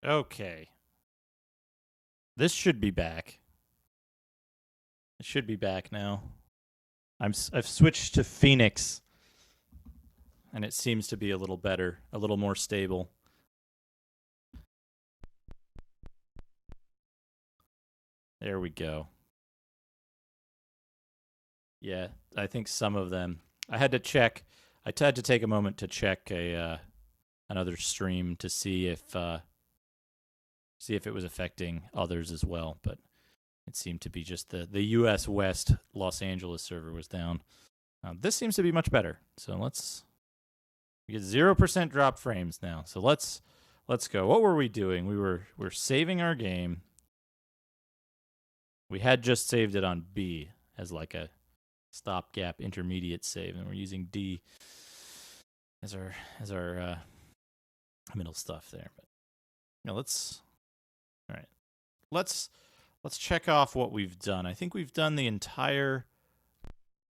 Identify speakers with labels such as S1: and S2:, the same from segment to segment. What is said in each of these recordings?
S1: Okay. This should be back. It should be back now. I've switched to Phoenix, and it seems to be a little better, a little more stable. There we go. Yeah, I think some of them. I had to check. I had to take a moment to check another stream to see if it was affecting others as well, but it seemed to be just the U.S. West Los Angeles server was down. This seems to be much better. So we get 0% drop frames now. So let's go. What were we doing? We're saving our game. We had just saved it on B as like a stopgap intermediate save, and we're using D as our middle stuff there. But let's check off what we've done. I think we've done the entire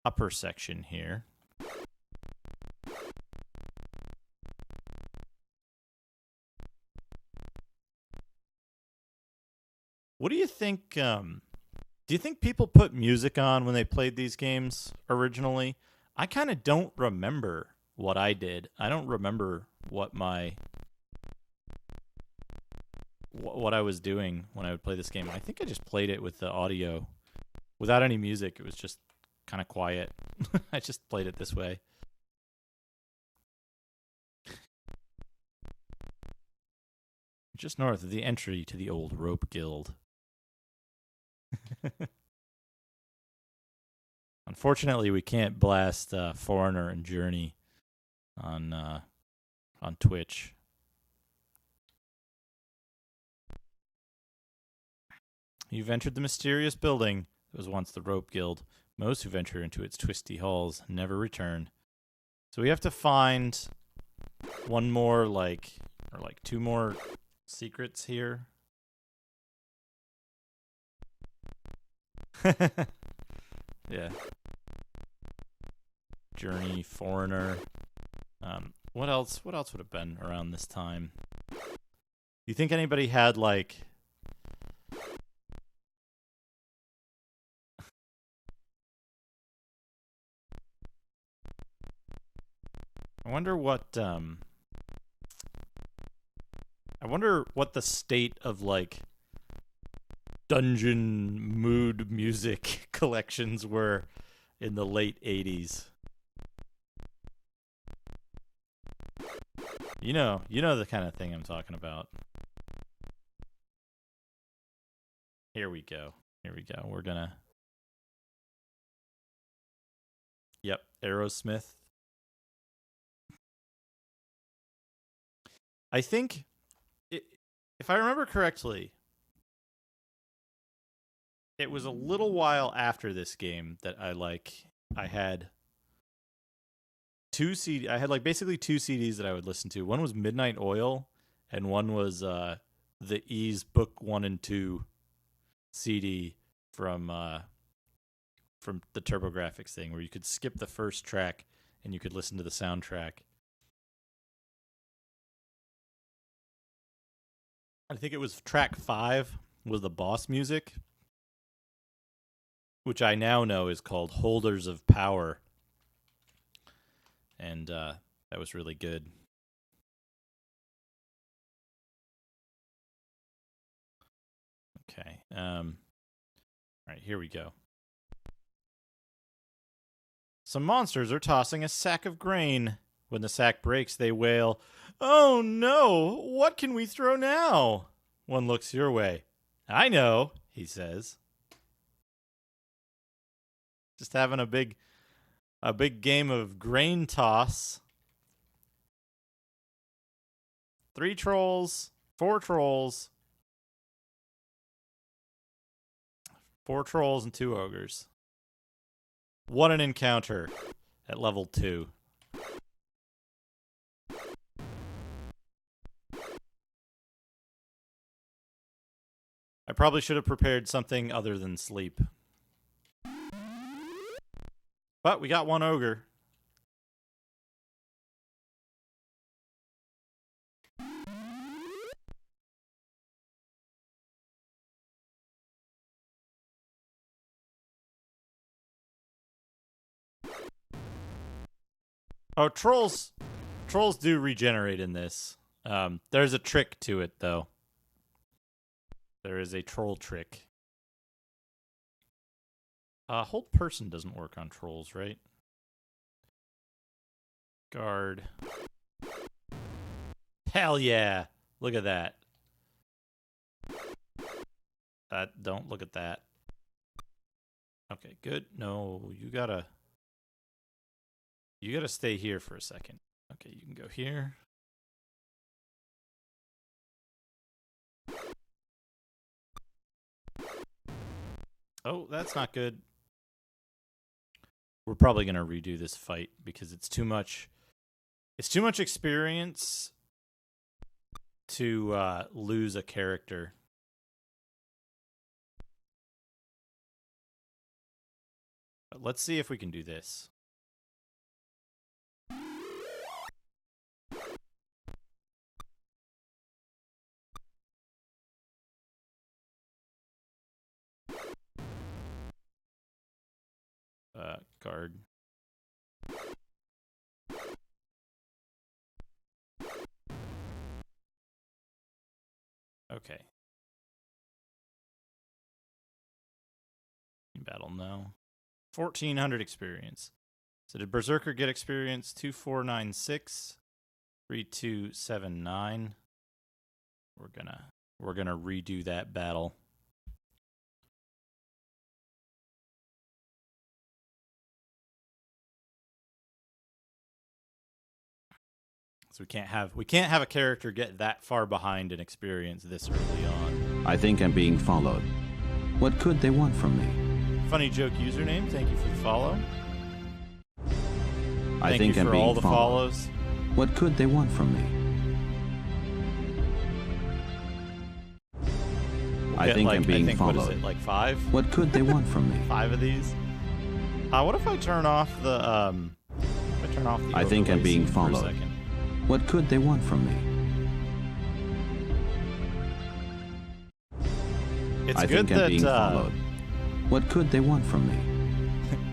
S1: upper section here. What do you think? Do you think people put music on when they played these games originally? I kind of don't remember what I did. I don't remember what I was doing when I would play this game. I think I just played it with the audio without any music. It was just kind of quiet. I just played it this way. Just north of the entry to the old rope guild. Unfortunately, we can't blast Foreigner and Journey on Twitch. You've entered the mysterious building that was once the Rope Guild. Most who venture into its twisty halls never return. So we have to find one more, or two more secrets here. Yeah. Journey, Foreigner. What else would have been around this time? You think anybody had I wonder what the state of dungeon mood music collections were in the late 80s. You know the kind of thing I'm talking about. Here we go. We're gonna. Yep, Aerosmith. I think, if I remember correctly, it was a little while after this game that I had basically two CDs that I would listen to. One was Midnight Oil, and one was the Ease Book 1 and 2 CD from the TurboGrafx thing, where you could skip the first track and you could listen to the soundtrack. I think it was track 5 was the boss music, which I now know is called Holders of Power. And that was really good. Okay. All right, here we go. Some monsters are tossing a sack of grain. When the sack breaks, they wail, "Oh no, what can we throw now?" One looks your way. "I know," he says. Just having a big game of grain toss. 3 trolls, 4 trolls. 4 trolls and 2 ogres. What an encounter at level 2. I probably should have prepared something other than sleep. But we got 1 ogre. Oh, trolls do regenerate in this. There's a trick to it, though. There is a troll trick. Hold person doesn't work on trolls, right? Guard. Hell yeah. Look at that. Don't look at that. Okay, good. No, you gotta stay here for a second. Okay, you can go here. Oh, that's not good. We're probably gonna redo this fight because it's too much. It's too much experience to lose a character. But let's see if we can do this. Guard. Okay. Battle, no. 1,400 experience. So did Berserker get experience? 2496, 3279. We're gonna redo that battle. So we can't have a character get that far behind in experience this early on.
S2: I think I'm being followed. What could they want from me?
S1: Funny joke username. Thank you for the follow.
S2: I think I'm being followed. Thank you for
S1: all the follows.
S2: What could they want from me? I think I'm being followed.
S1: What is it, like 5?
S2: What could they want from me?
S1: 5 of these. What if I turn off the
S2: I think I'm being followed.
S1: For a second?
S2: What could they want from me?
S1: I think I'm being
S2: followed. What could they want from me?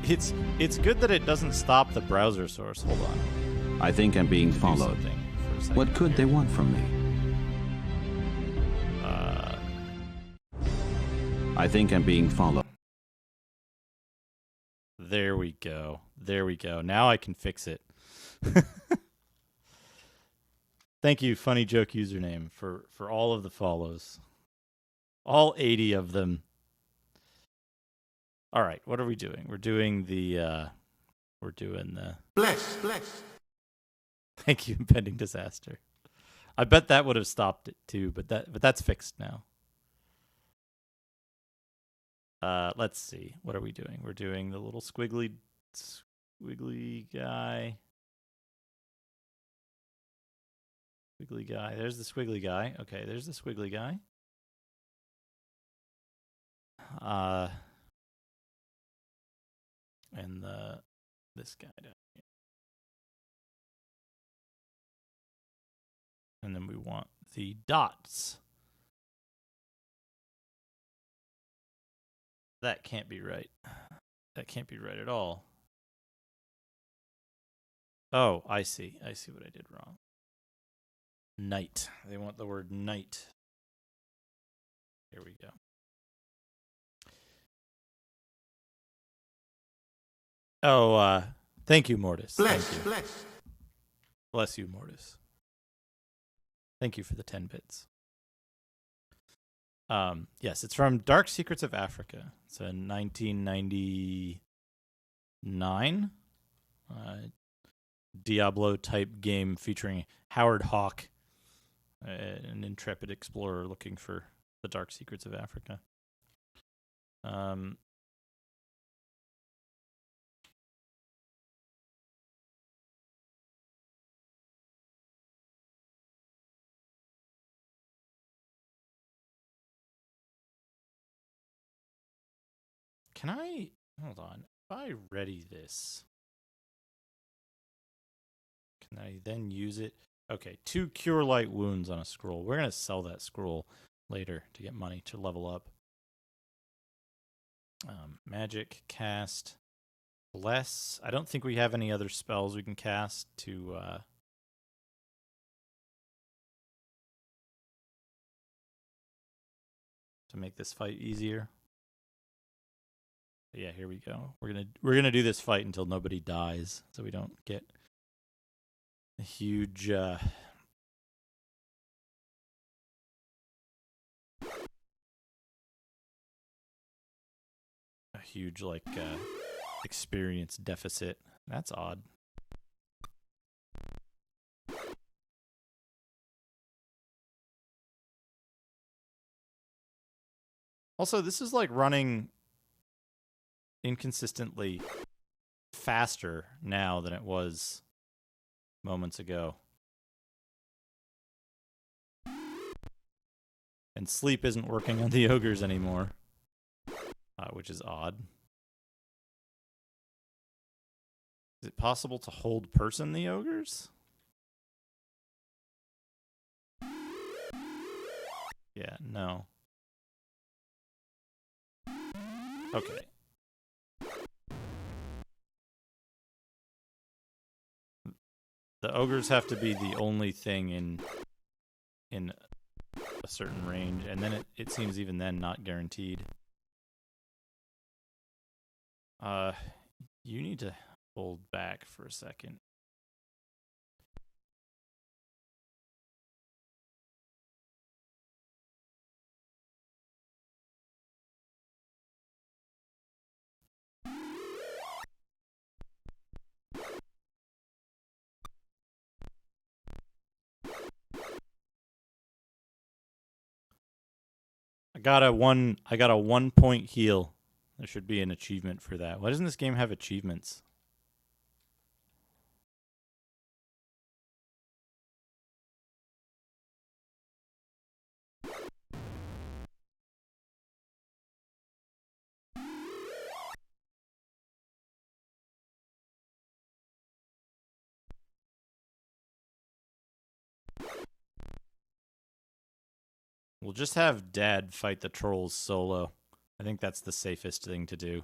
S1: It's good that it doesn't stop the browser source. Hold on.
S2: I think I'm being followed. What could they want from me? I think I'm being followed.
S1: There we go. There we go. Now I can fix it. Thank you, funny joke username, for all of the follows. All 80 of them. All right, what are we doing? We're doing the
S3: Bless.
S1: Thank you, impending disaster. I bet that would have stopped it too, but that's fixed now. Let's see. What are we doing? We're doing the little squiggly guy. Squiggly guy. There's the squiggly guy. Okay, there's the squiggly guy. And this guy down here. And then we want the dots. That can't be right. That can't be right at all. Oh, I see. I see what I did wrong. Night. They want the word night. Here we go. Oh, thank you, Mortis. Bless you, Mortis. Thank you for the 10 bits. Yes, it's from Dark Secrets of Africa. It's a 1999 Diablo-type game featuring Howard Hawk, an intrepid explorer looking for the Dark Secrets of Africa. Can I... Hold on. If I ready this, can I then use it? Okay, 2 Cure Light Wounds on a scroll. We're going to sell that scroll later to get money to level up. Magic, cast, Bless. I don't think we have any other spells we can cast to make this fight easier. But yeah, here we go. We're gonna do this fight until nobody dies, so we don't get a huge like experience deficit. That's odd. Also, this is like running inconsistently faster now than it was moments ago. And sleep isn't working on the ogres anymore, which is odd. Is it possible to hold person the ogres? Yeah, no. Okay. The ogres have to be the only thing in a certain range, and then it seems even then not guaranteed. You need to hold back for a second. I got a 1 point heal. There should be an achievement for that. Why doesn't this game have achievements? We'll just have Dad fight the trolls solo. I think that's the safest thing to do.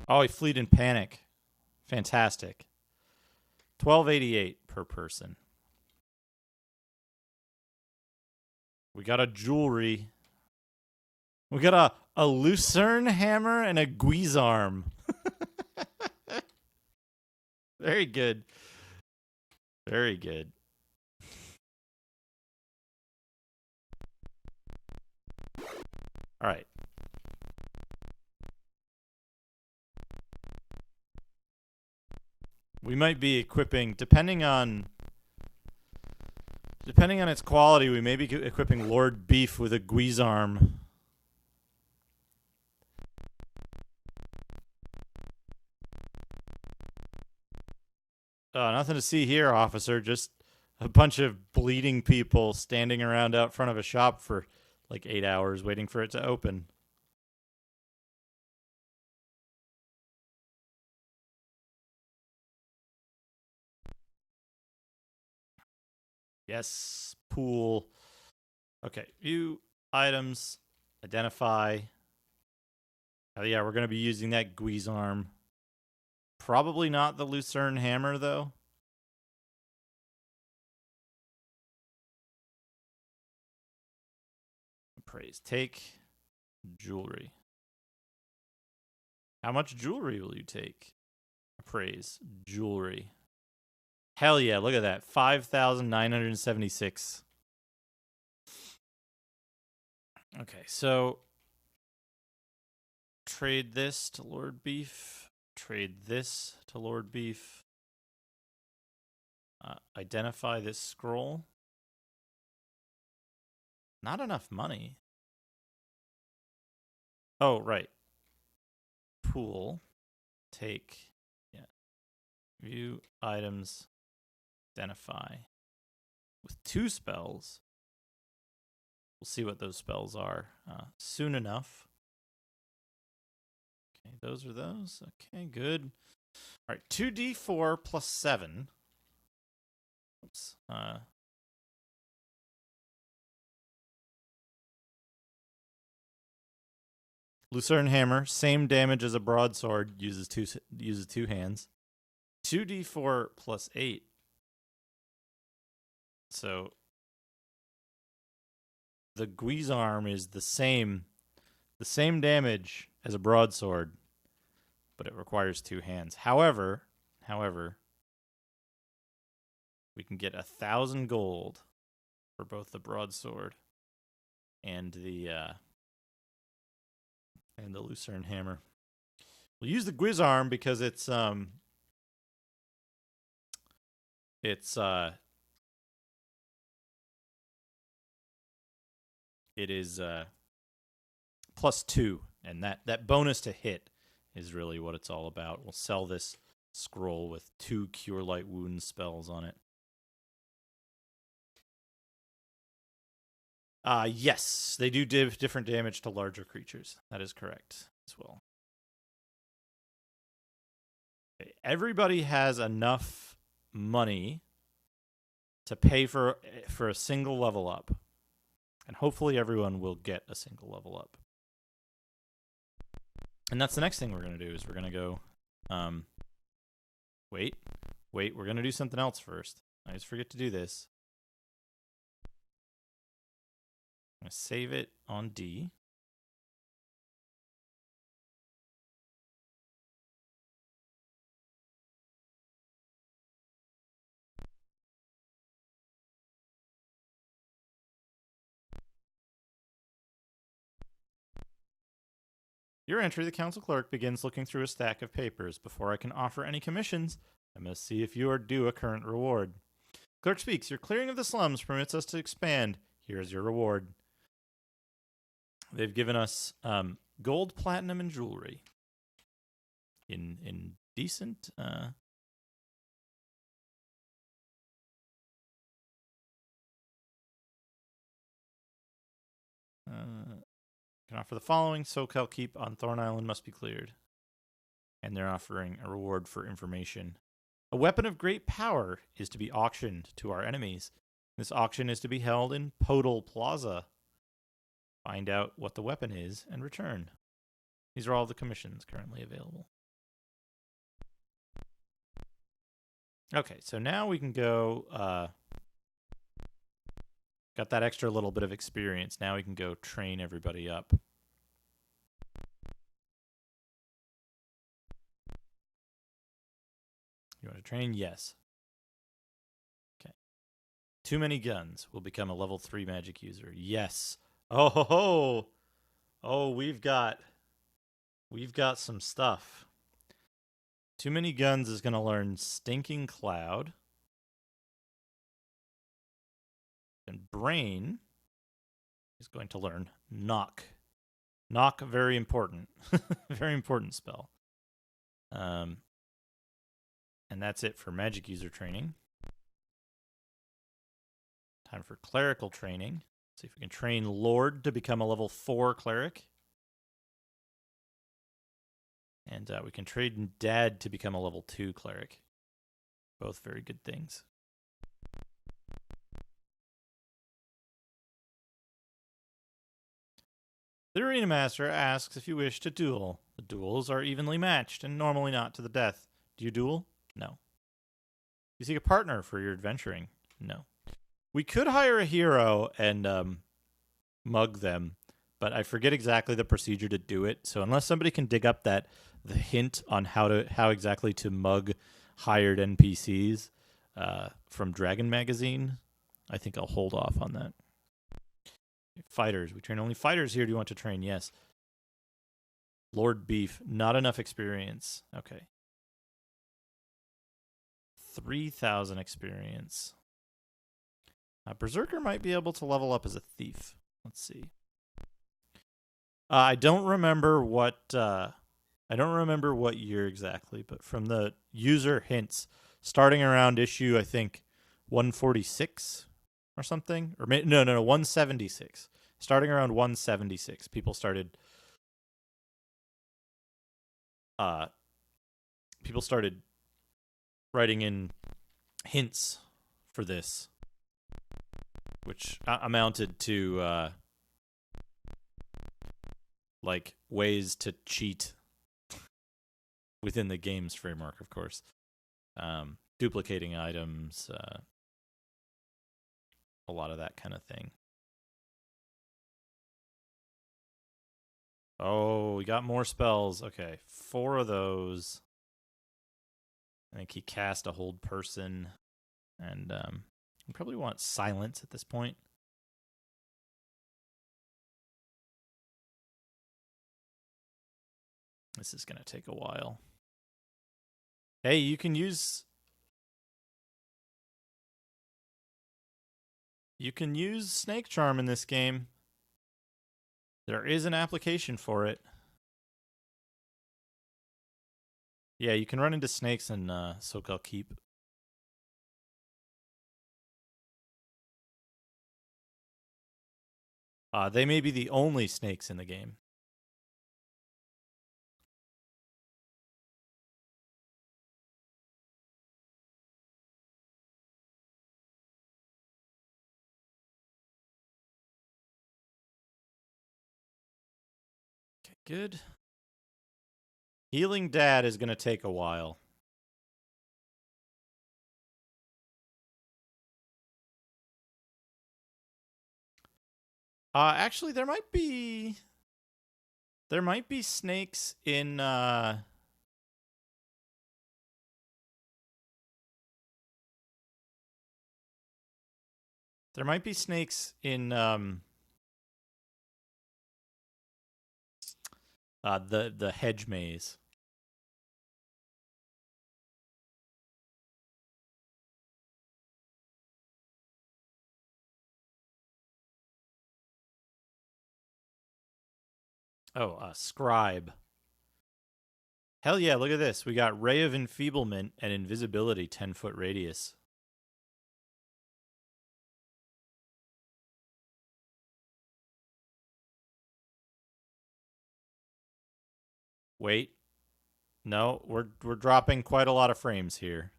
S1: Oh, he fled in panic. Fantastic. 1288 per person. We got a jewelry. We got a lucerne hammer and a guisarme. Very good. Very good. All right. We might be equipping, depending on its quality, we may be equipping Lord Beef with a guisarme. Nothing to see here, officer. Just a bunch of bleeding people standing around out front of a shop for like 8 hours waiting for it to open. Yes, pool. Okay, view items, identify. Oh yeah, we're going to be using that guisarme. Probably not the lucerne hammer, though. Praise. Take jewelry. How much jewelry will you take? Praise. Jewelry. Hell yeah, look at that. 5,976. Okay, so trade this to Lord Beef. Trade this to Lord Beef. Identify this scroll. Not enough money. Oh, right. Pool. Take. Yeah. View items. Identify. With 2 spells. We'll see what those spells are soon enough. Okay, those are those. Okay, good. All right, 2d4 plus 7. Oops. Lucerne Hammer, same damage as a broadsword, uses two hands. 2d4 plus 8. So the Guisarm is the same damage as a broadsword, but it requires 2 hands. However, we can get 1,000 gold for both the broadsword and the Lucerne Hammer. We'll use the Guisarm because it is +2, and that bonus to hit is really what it's all about. We'll sell this scroll with 2 Cure Light Wounds spells on it. Yes, they do different damage to larger creatures. That is correct as well. Okay, everybody has enough money to pay for a single level up. And hopefully everyone will get a single level up. And that's the next thing we're going to do is we're going to go... Wait, we're going to do something else first. I always forget to do this. I'm going to save it on D. Your entry, the council clerk begins looking through a stack of papers. Before I can offer any commissions, I must see if you are due a current reward. Clerk speaks. Your clearing of the slums permits us to expand. Here is your reward. They've given us gold, platinum, and jewelry. In decent... can offer the following. Socal Keep on Thorn Island must be cleared. And they're offering a reward for information. A weapon of great power is to be auctioned to our enemies. This auction is to be held in Podal Plaza. Find out what the weapon is and return. These are all the commissions currently available. Okay, so now we can go... got that extra little bit of experience. Now we can go train everybody up. You want to train? Yes. Okay. Too many guns will become a level 3 magic user. Yes. Oh ho ho. Oh, we've got some stuff. Too many guns is going to learn Stinking Cloud. And Brain is going to learn Knock. Knock, very important. Very important spell. And that's it for magic user training. Time for clerical training. See if we can train Lord to become a level 4 cleric. And we can train Dad to become a level 2 cleric. Both very good things. The Arena Master asks if you wish to duel. The duels are evenly matched and normally not to the death. Do you duel? No. You seek a partner for your adventuring? No. We could hire a hero and mug them, but I forget exactly the procedure to do it. So unless somebody can dig up the hint on how exactly to mug hired NPCs from Dragon Magazine, I think I'll hold off on that. Fighters. We train only fighters here. Do you want to train? Yes. Lord Beef. Not enough experience. Okay. 3,000 experience. Berserker might be able to level up as a thief. Let's see. I don't remember what year exactly, but from the user hints, starting around issue I think 146 or something, or no 176. Starting around 176, people started writing in hints for this, which amounted to like ways to cheat within the game's framework, of course. Duplicating items, a lot of that kind of thing. Oh, we got more spells. Okay, 4 of those. I think he cast a hold person, and we probably want silence at this point. This is going to take a while. Hey, you can use Snake Charm in this game. There is an application for it. Yeah, you can run into snakes in Socal Keep. They may be the only snakes in the game. Okay, good. Healing Dad is going to take a while. Actually, there might be snakes in there might be snakes in the hedge maze. Oh, Scribe. Hell yeah, look at this. We got Ray of Enfeeblement and Invisibility, 10-foot radius. Wait. No, we're dropping quite a lot of frames here.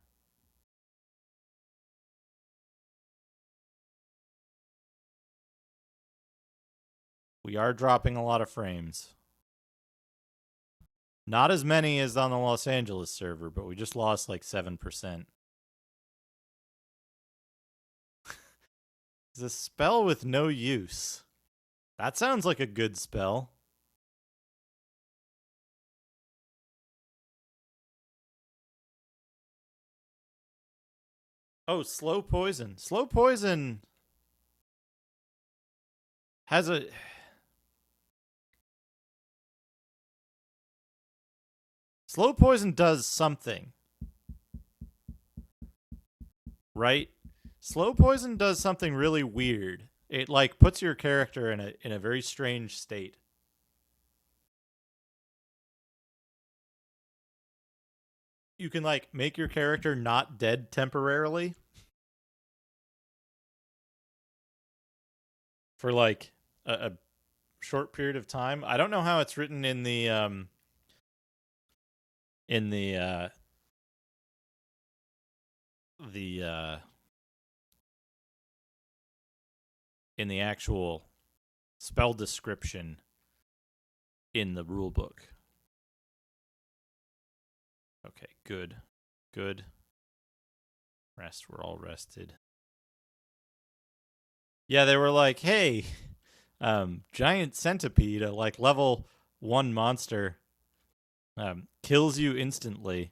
S1: We are dropping a lot of frames. Not as many as on the Los Angeles server, but we just lost like 7%. It's a spell with no use. That sounds like a good spell. Oh, slow poison. Slow poison has a... Slow poison does something. Right? Slow poison does something really weird. It like puts your character in a very strange state. You can like make your character not dead temporarily for like a short period of time. I don't know how it's written in the actual spell description in the rule book. Okay, good. Good. Rest, we're all rested. Yeah, they were like, hey, giant centipede, a like level 1 monster, kills you instantly.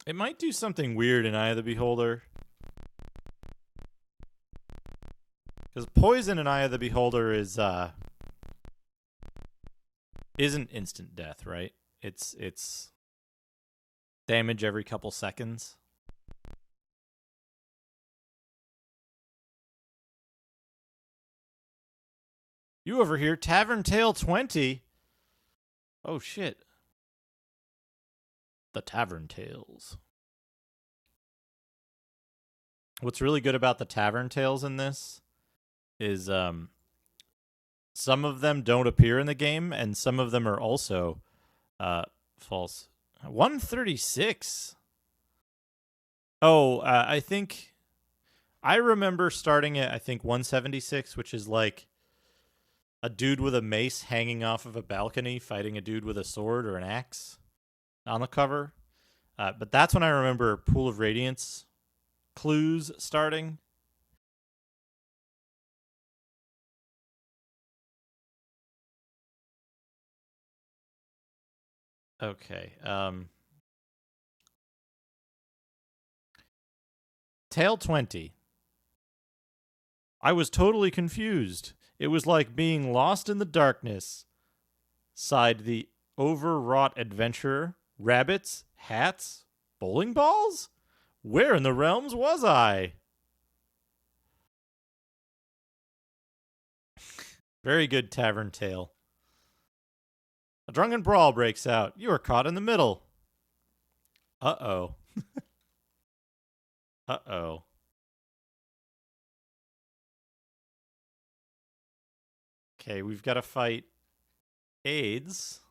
S1: It might do something weird in Eye of the Beholder. Because poison in Eye of the Beholder isn't instant death, right? It's Damage every couple seconds. You over here, Tavern Tale 20. Oh shit. The Tavern Tales. What's really good about the Tavern Tales in this is some of them don't appear in the game, and some of them are also false. 136. Oh, I think I remember starting at 176, which is like a dude with a mace hanging off of a balcony fighting a dude with a sword or an axe on the cover. But that's when I remember Pool of Radiance clues starting. Okay. Tale 20. I was totally confused. It was like being lost in the darkness, sighed the overwrought adventurer. Rabbits? Hats? Bowling balls? Where in the realms was I? Very good tavern tale. A drunken brawl breaks out. You are caught in the middle. Uh-oh. Uh-oh. Okay, we've got to fight AIDS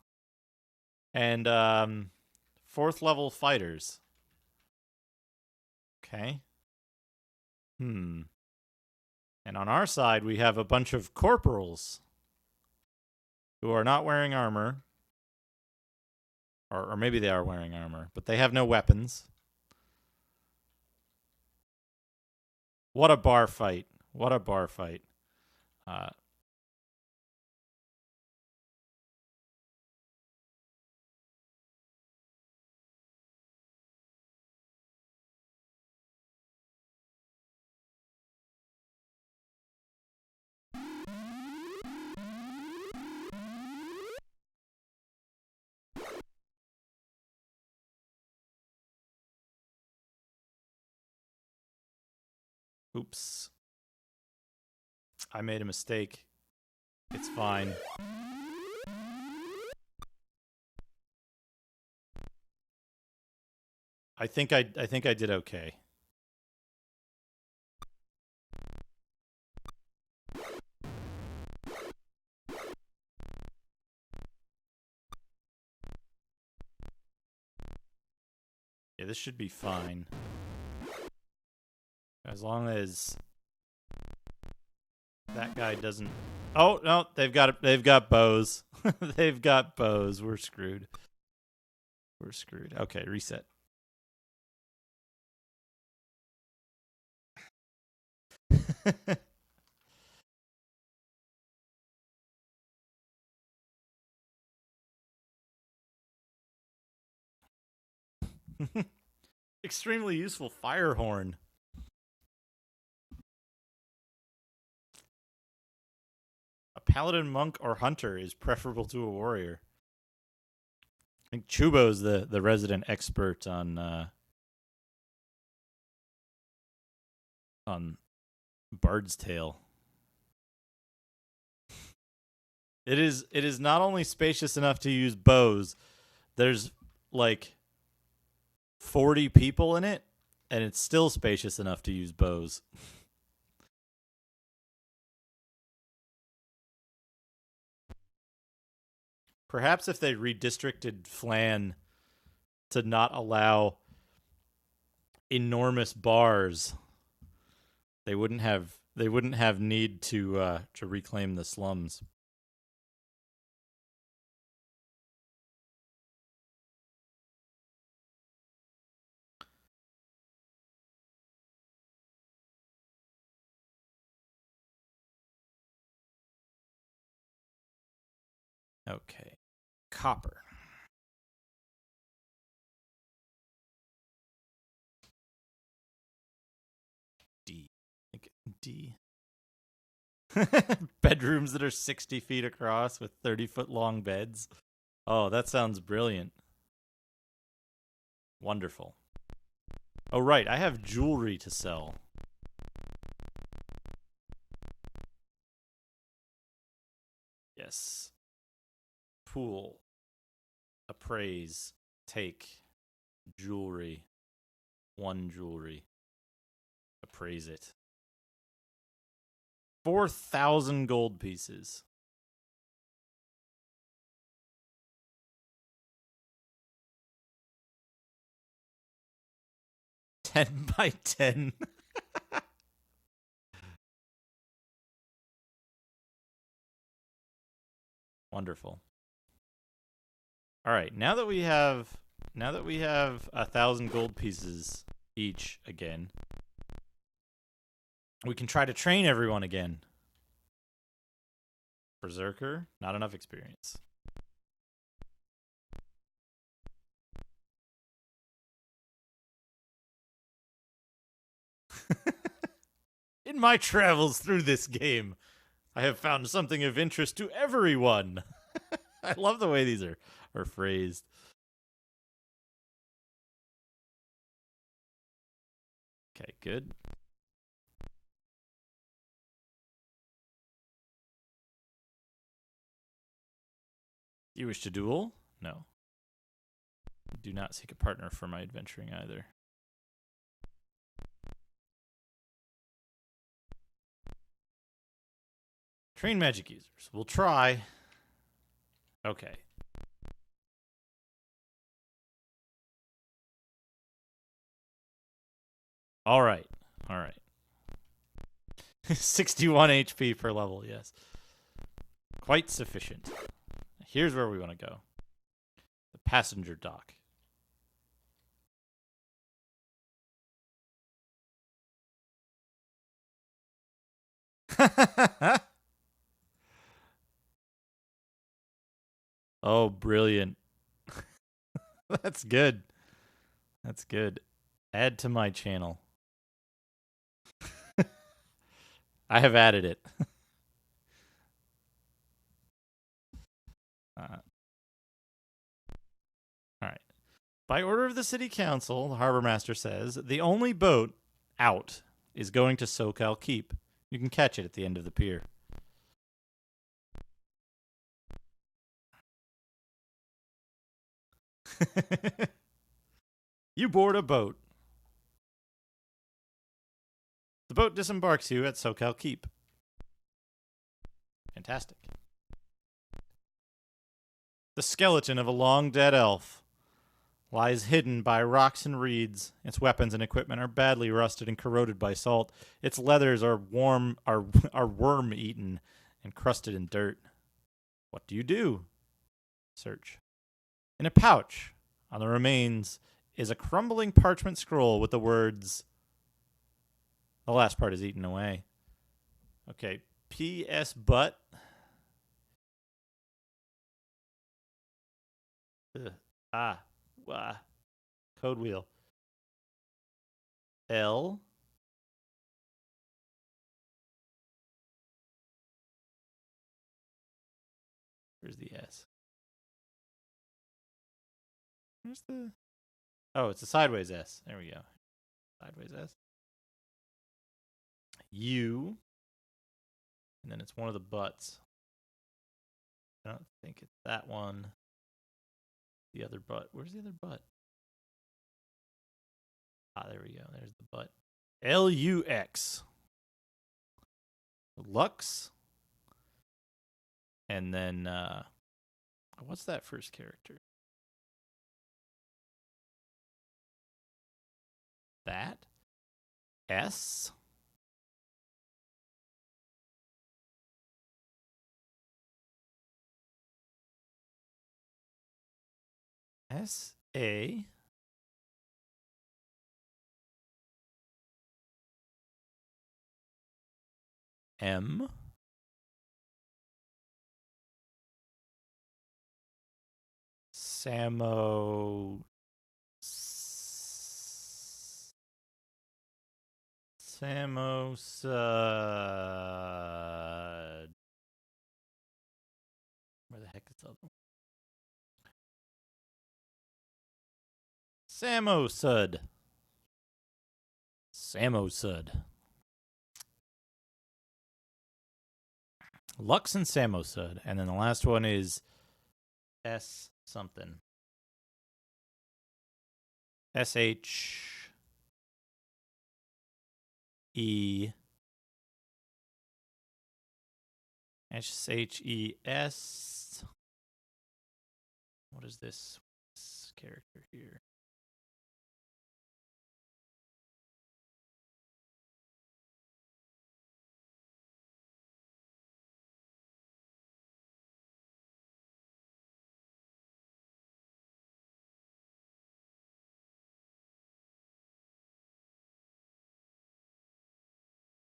S1: and 4th level fighters. Okay. And on our side, we have a bunch of corporals who are not wearing armor. Or maybe they are wearing armor, but they have no weapons. What a bar fight. What a bar fight. Oops. I made a mistake. It's fine. I think I did okay. Yeah, this should be fine. As long as that guy doesn't. Oh no, they've got bows. They've got bows. We're screwed. We're screwed. Okay, reset. Extremely useful fire horn. A paladin, monk, or hunter is preferable to a warrior. I think Chubo's the resident expert on Bard's Tale. It is not only spacious enough to use bows. There's like 40 people in it, and it's still spacious enough to use bows. Perhaps if they redistricted Flan to not allow enormous bars, they wouldn't have need to reclaim the slums. Okay. Copper. D. I think D. Bedrooms that are 60 feet across with 30-foot long beds. Oh, that sounds brilliant. Wonderful. Oh, right. I have jewelry to sell. Yes. Pool. Appraise. Take. Jewelry. 1 jewelry. Appraise it. 4,000 gold pieces. 10 by 10. Wonderful. All right, now that we have 1,000 gold pieces each again, we can try to train everyone again. Berserker, not enough experience. In my travels through this game, I have found something of interest to everyone. I love the way these are phrased. Okay, good. You wish to duel? No. Do not seek a partner for my adventuring either. Train magic users. We'll try. Okay. All right. 61 HP per level, yes. Quite sufficient. Here's where we want to go. The passenger dock. Oh, brilliant. That's good. That's good. Add to my channel. I have added it. All right. By order of the city council, the harbor master says, the only boat out is going to SoCal Keep. You can catch it at the end of the pier. You board a boat. The boat disembarks you at SoCal Keep. Fantastic. The skeleton of a long dead elf lies hidden by rocks and reeds. Its weapons and equipment are badly rusted and corroded by salt. Its leathers are worm eaten and crusted in dirt. What do you do? Search. In a pouch on the remains is a crumbling parchment scroll with the words. The last part is eaten away. Okay. P.S. Butt. Code wheel. L. Where's the S? Where's the. Oh, it's a sideways S. There we go. Sideways S. U. And then it's one of the butts. I don't think it's that one. The other butt. Where's the other butt? There we go. There's the butt. Lux. Lux. And then, what's that first character? That. S. S-A. M. Samosa. Where the heck is the other one? Samosud. Samosud. Lux and Samosud. And then the last one is S something. SH E SHES. What is this character here?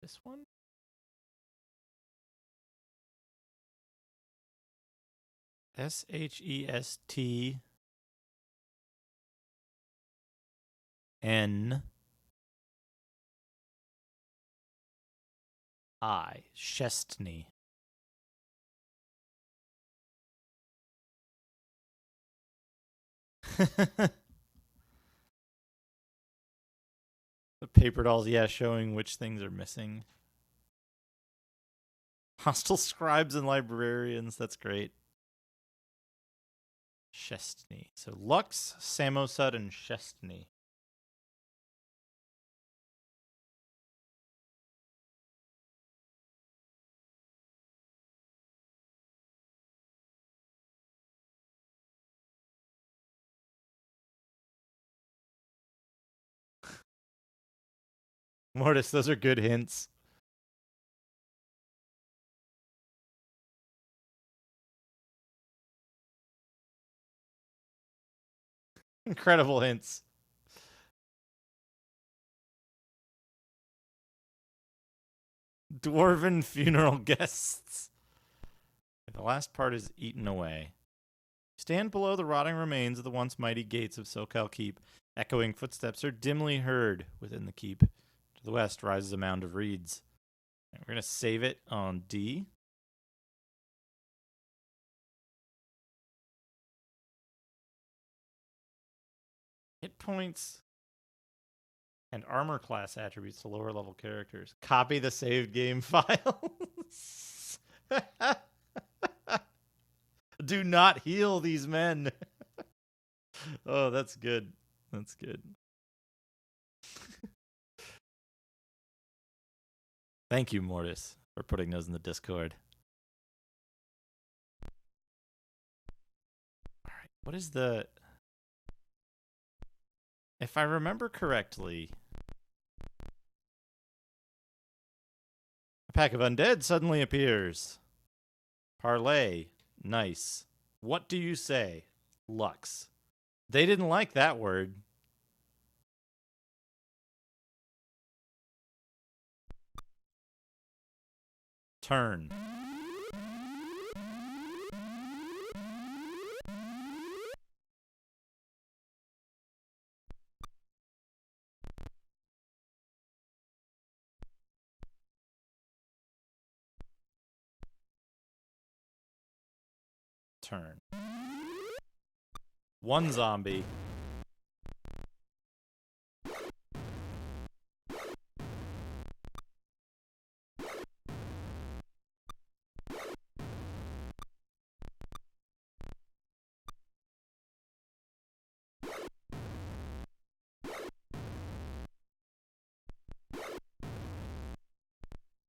S1: This one? SHEST N I. Shestny. The paper dolls, yeah, showing which things are missing. Hostile scribes and librarians, that's great. Shestny. So Lux, Samosud, and Shestny. Mortis, those are good hints. Incredible hints. Dwarven funeral guests. The last part is eaten away. Stand below the rotting remains of the once mighty gates of Sokal Keep. Echoing footsteps are dimly heard within the keep. To the west rises a mound of reeds. We're going to save it on D. Hit points and armor class attributes to lower level characters. Copy the saved game files. Do not heal these men. Oh, that's good. That's good. Thank you, Mortis, for putting those in the Discord. All right, what is the... If I remember correctly, a pack of undead suddenly appears. Parlay. Nice. What do you say? Lux. They didn't like that word. Turn. Turn. One zombie.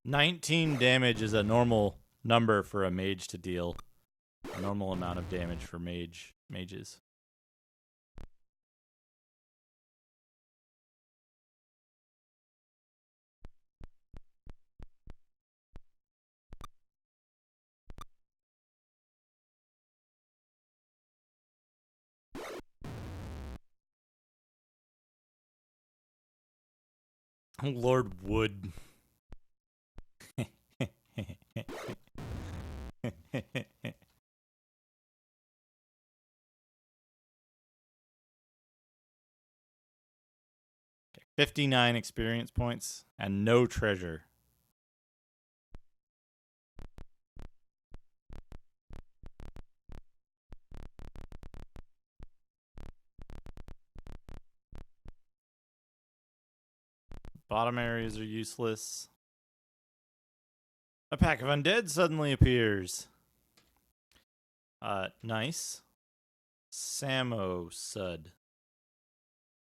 S1: $19 damage is a normal number for a mage to deal. A normal amount of damage for mages. Lord Wood. Okay, 59 experience points and no treasure. Bottom areas are useless. A pack of undead suddenly appears. Nice. Samosud.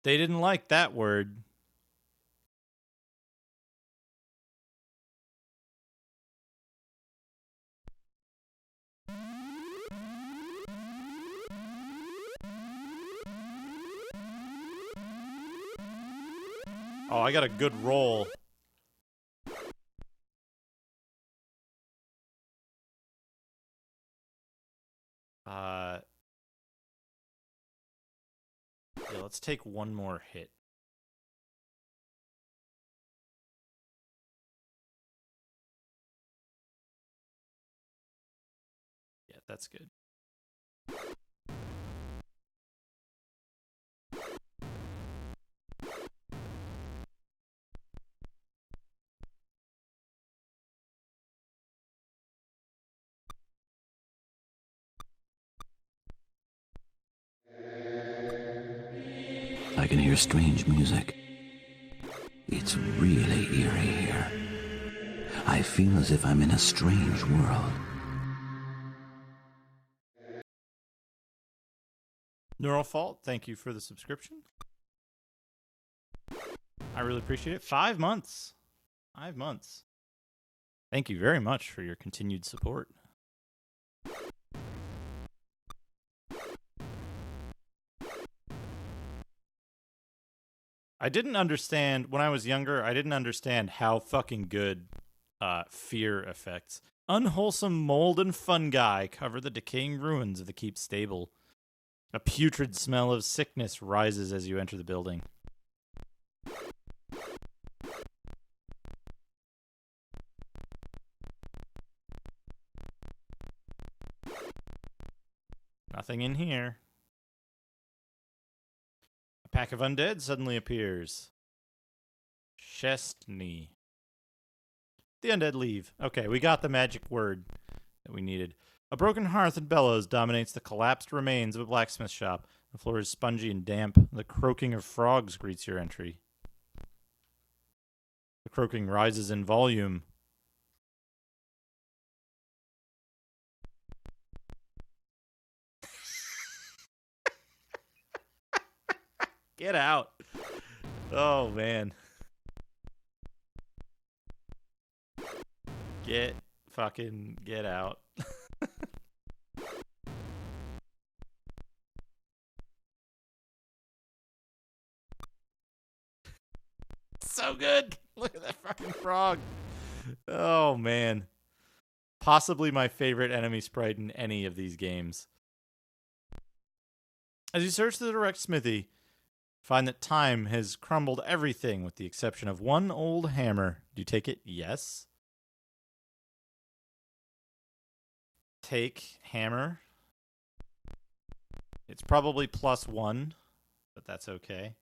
S1: They didn't like that word. Oh, I got a good roll. Yeah, let's take one more hit. Yeah, that's good.
S2: I can hear strange music. It's really eerie here. I feel as if I'm in a strange world.
S1: Neural Fault, thank you for the subscription. I really appreciate it. 5 months. 5 months. Thank you very much for your continued support. I didn't understand, when I was younger, I didn't understand how fucking good fear effects. Unwholesome mold and fungi cover the decaying ruins of the keep stable. A putrid smell of sickness rises as you enter the building. Nothing in here. A pack of undead suddenly appears. Chestney. The undead leave. Okay, we got the magic word that we needed. A broken hearth and bellows dominates the collapsed remains of a blacksmith shop. The floor is spongy and damp. The croaking of frogs greets your entry. The croaking rises in volume. Get out. Oh, man. Get out. So good. Look at that fucking frog. Oh, man. Possibly my favorite enemy sprite in any of these games. As you search the direct smithy, find that time has crumbled everything with the exception of one old hammer. Do you take it? Yes. Take hammer. It's probably +1, but that's okay.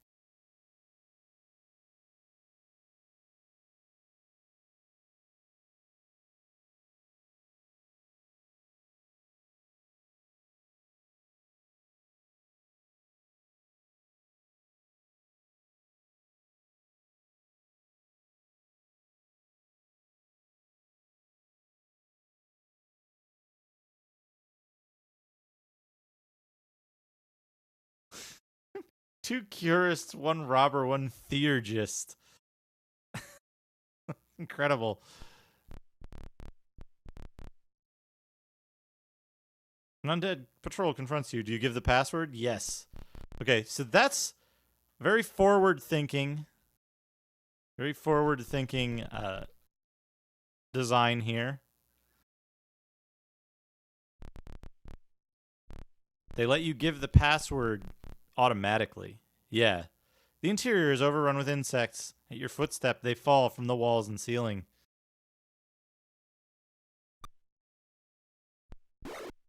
S1: Two curists, one robber, one theurgist. Incredible. An undead patrol confronts you. Do you give the password? Yes. Okay, so that's very forward thinking. Very forward thinking design here. They let you give the password automatically. Yeah. The interior is overrun with insects. At your footstep, they fall from the walls and ceiling.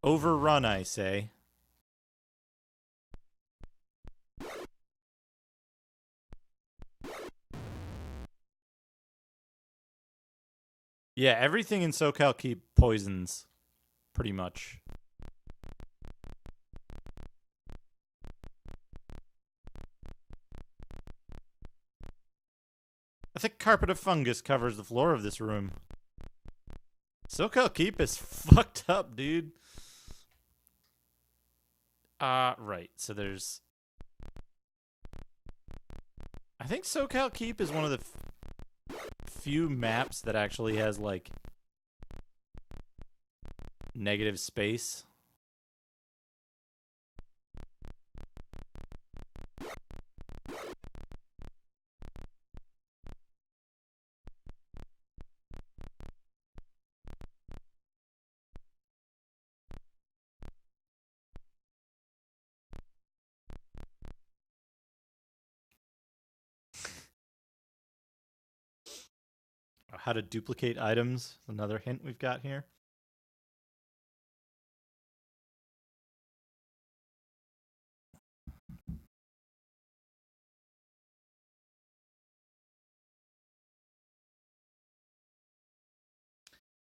S1: Overrun, I say. Yeah, everything in SoCal Keep poisons, pretty much. A thick carpet of fungus covers the floor of this room. SoCal Keep is fucked up, dude. Right. So there's... I think SoCal Keep is one of the few maps that actually has, like, negative space. How to duplicate items. Another hint we've got here.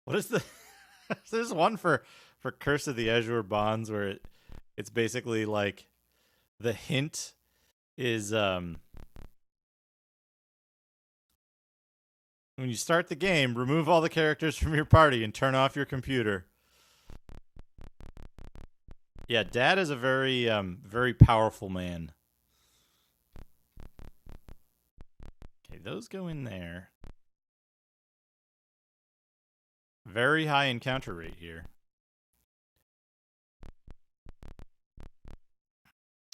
S1: What is the... There's one for Curse of the Azure Bonds where it's basically like the hint is when you start the game, remove all the characters from your party and turn off your computer. Yeah, Dad is a very very powerful man. Okay, those go in there. Very high encounter rate here.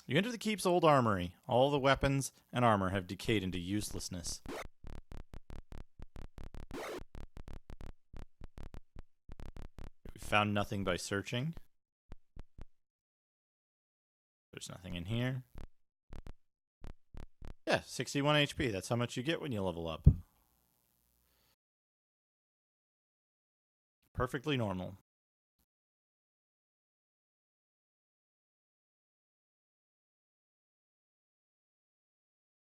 S1: You enter the keep's old armory. All the weapons and armor have decayed into uselessness. We found nothing by searching. There's nothing in here. Yeah, 61 HP. That's how much you get when you level up. Perfectly normal.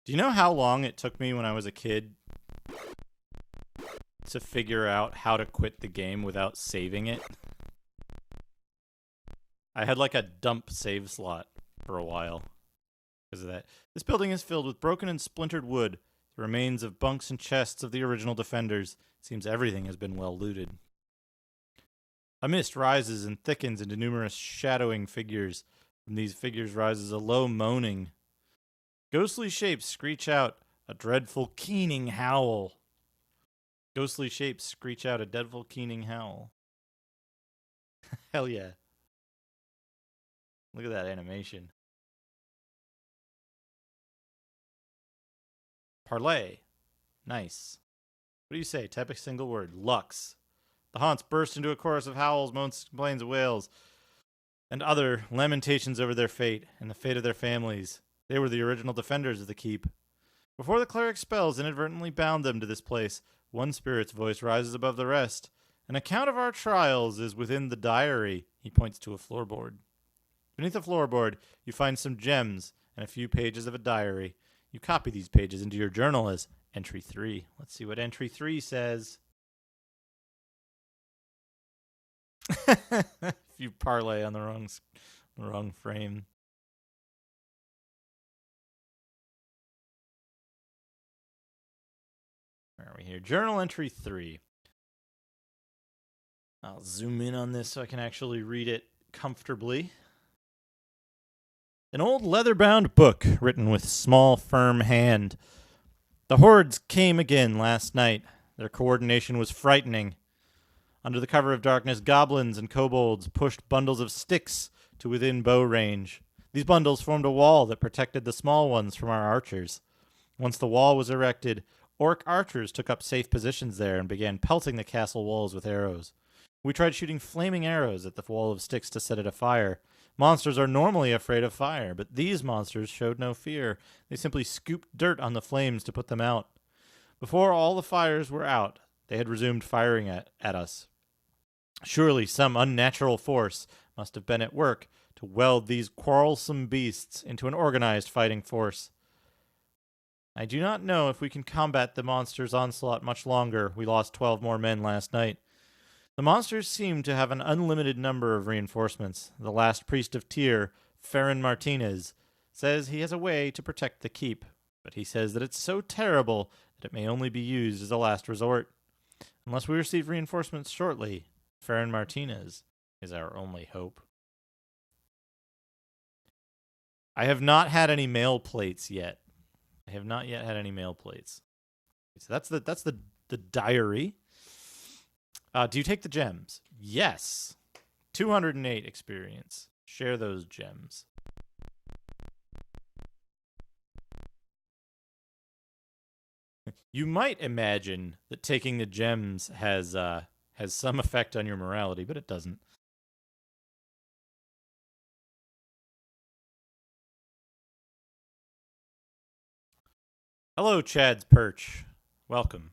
S1: Do you know how long it took me when I was a kid to figure out how to quit the game without saving it? I had like a dump save slot for a while because of that. This building is filled with broken and splintered wood, the remains of bunks and chests of the original defenders. It seems everything has been well looted. A mist rises and thickens into numerous shadowing figures. From these figures rises a low moaning. Ghostly shapes screech out a dreadful keening howl. Ghostly shapes screech out a dreadful keening howl. Hell yeah. Look at that animation. Parlay. Nice. What do you say? Type a single word. Lux. The haunts burst into a chorus of howls, moans, complaints, wails, and other lamentations over their fate and the fate of their families. They were the original defenders of the keep. Before the cleric's spells inadvertently bound them to this place, one spirit's voice rises above the rest. An account of our trials is within the diary. He points to a floorboard. Beneath the floorboard, you find some gems and a few pages of a diary. You copy these pages into your journal as entry 3. Let's see what entry 3 says. If you parlay on the wrong frame. Where are we here? Journal entry 3. I'll zoom in on this so I can actually read it comfortably. An old leather-bound book written with small, firm hand. The hordes came again last night. Their coordination was frightening. Under the cover of darkness, goblins and kobolds pushed bundles of sticks to within bow range. These bundles formed a wall that protected the small ones from our archers. Once the wall was erected, orc archers took up safe positions there and began pelting the castle walls with arrows. We tried shooting flaming arrows at the wall of sticks to set it afire. Monsters are normally afraid of fire, but these monsters showed no fear. They simply scooped dirt on the flames to put them out. Before all the fires were out, they had resumed firing at us. Surely some unnatural force must have been at work to weld these quarrelsome beasts into an organized fighting force. I do not know if we can combat the monsters' onslaught much longer. We lost 12 more men last night. The monsters seem to have an unlimited number of reinforcements. The last priest of Tyr, Ferran Martinez, says he has a way to protect the keep, but he says that it's so terrible that it may only be used as a last resort. Unless we receive reinforcements shortly, Farron Martinez is our only hope. I have not had any mail plates yet. I have not yet had any mail plates. So that's the diary. Do you take the gems? Yes. 208 experience. Share those gems. You might imagine that taking the gems has some effect on your morality, but it doesn't. Hello, Chad's Perch. Welcome.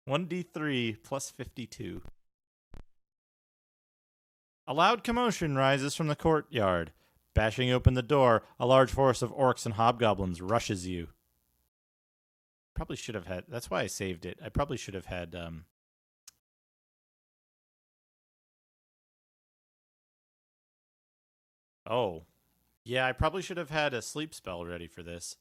S1: 1d3 plus 52. A loud commotion rises from the courtyard. Bashing open the door, a large force of orcs and hobgoblins rushes you. Probably should have had... That's why I saved it. I probably should have had... Oh. Yeah, I probably should have had a sleep spell ready for this.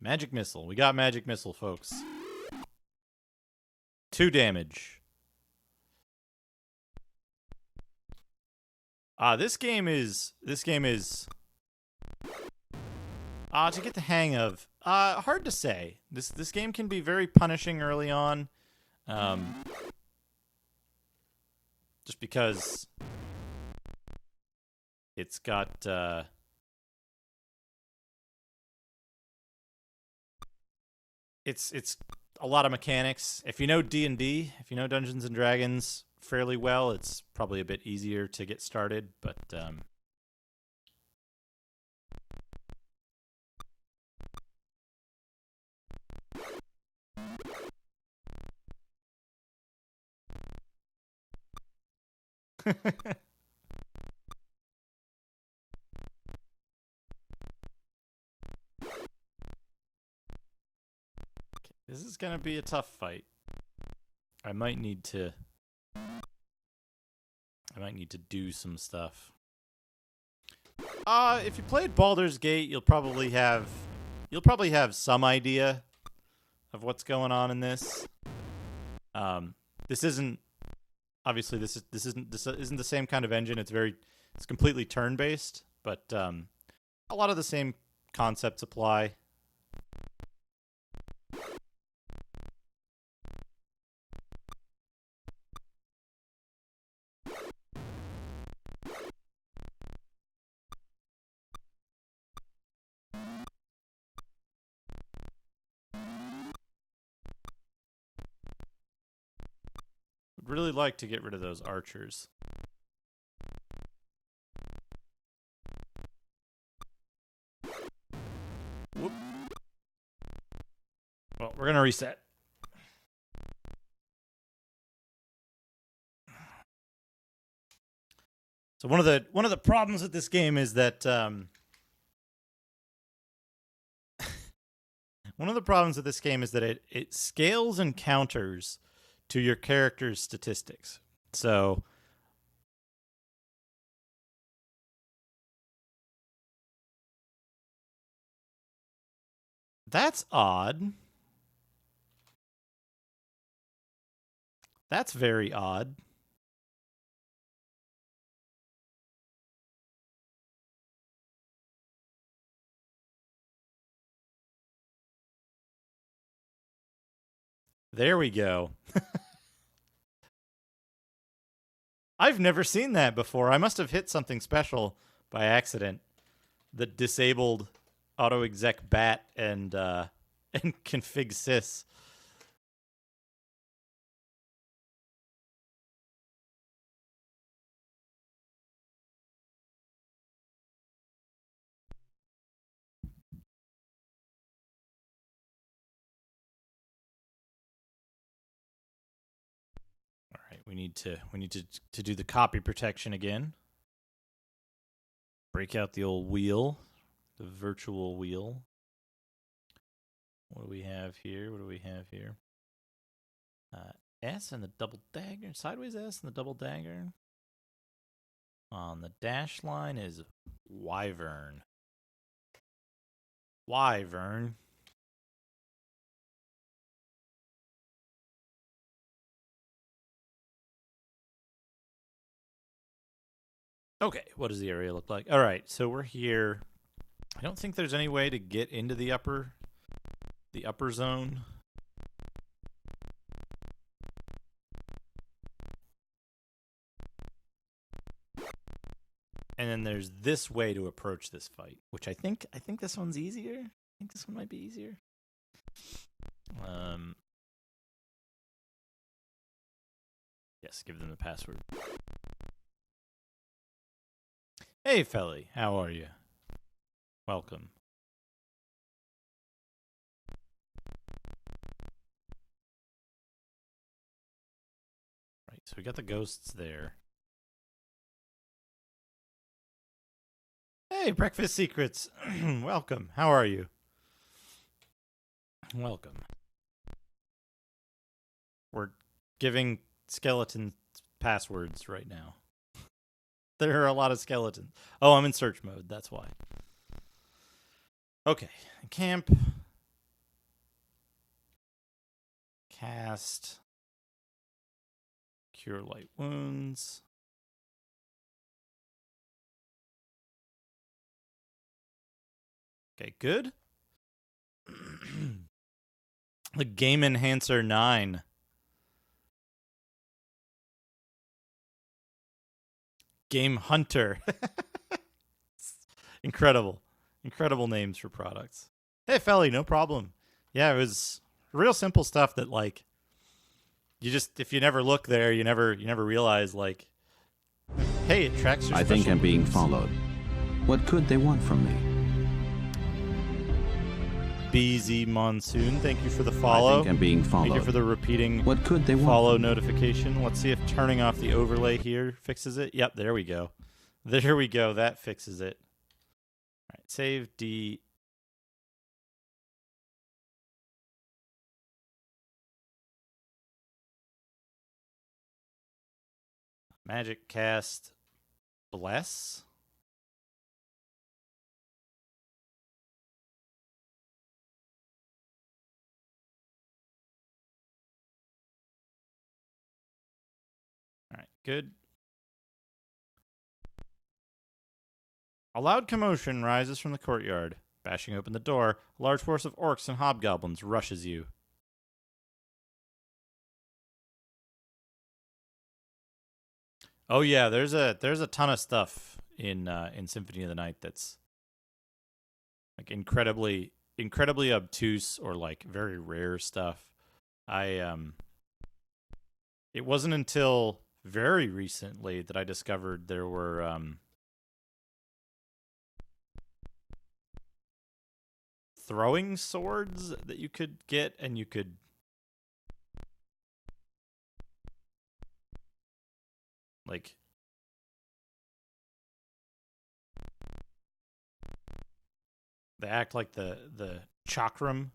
S1: Magic Missile. We got Magic Missile, folks. 2 damage. This game is to get the hang of. Hard to say. This game can be very punishing early on. Just because it's got it's a lot of mechanics. If you know D&D, if you know Dungeons and Dragons fairly well, it's probably a bit easier to get started, but this is going to be a tough fight. I might need to do some stuff. If you played Baldur's Gate, you'll probably have some idea of what's going on in this. This isn't obviously this isn't the same kind of engine. It's completely turn-based, but a lot of the same concepts apply. Would really like to get rid of those archers. Whoop. Well, we're gonna reset. So one of the problems with this game is that it scales and counters to your character's statistics. So that's odd. That's very odd. There we go. I've never seen that before. I must have hit something special by accident that disabled auto exec bat and config sys. We need to do the copy protection again. Break out the old wheel, the virtual wheel. What do we have here? S and the double dagger, sideways S and the double dagger. On the dash line is Wyvern. Wyvern. Okay, what does the area look like? All right, so we're here. I don't think there's any way to get into the upper zone. And then there's this way to approach this fight, which I think this one's easier. I think this one might be easier. Yes, give them the password. Hey, Felly, how are you? Welcome. Right, so we got the ghosts there. Hey, Breakfast Secrets. Welcome. How are you? Welcome. We're giving skeletons passwords right now. There are a lot of skeletons. Oh, I'm in search mode. That's why. Okay. Camp. Cast. Cure light wounds. Okay, good. The Game Enhancer 9. Game Hunter. Incredible. Incredible names for products. Hey, Felly, no problem. Yeah, it was real simple stuff that, like, you just, if you never look there, you never realize, like, hey, it tracks your
S2: I think I'm being followed. What could they want from me?
S1: BZ Monsoon, thank you for the follow.
S2: I think I'm being followed.
S1: Thank you for the repeating
S2: what could they
S1: follow
S2: want
S1: notification. Let's see if turning off the overlay here fixes it. Yep, there we go. There we go. That fixes it. All right, save D. Magic cast Bless. All right, good. A loud commotion rises from the courtyard. Bashing open the door, a large force of orcs and hobgoblins rushes you. Oh yeah, there's a ton of stuff in Symphony of the Night that's like incredibly obtuse or like very rare stuff. It wasn't until very recently that I discovered there were throwing swords that you could get, and you could like they act like the chakram.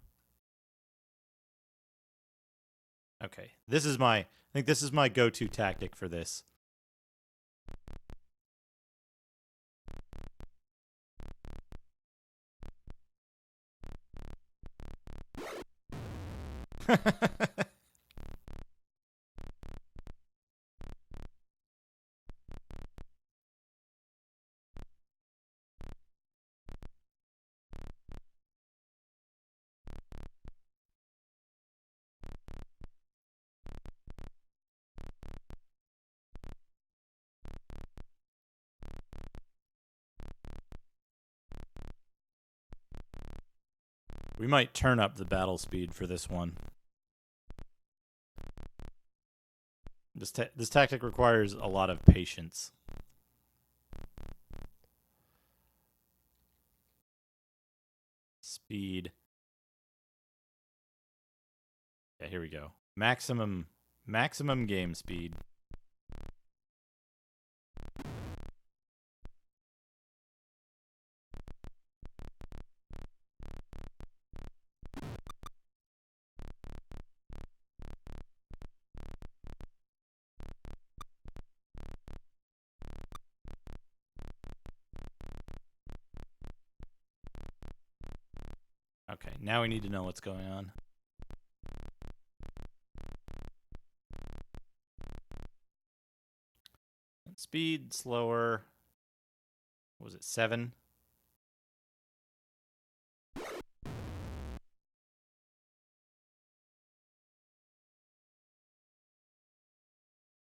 S1: Okay, I think this is my go-to tactic for this. We might turn up the battle speed for this one. This tactic requires a lot of patience. Speed. Yeah, here we go. Maximum game speed. Okay, now we need to know what's going on. Speed, slower. What was it, 7?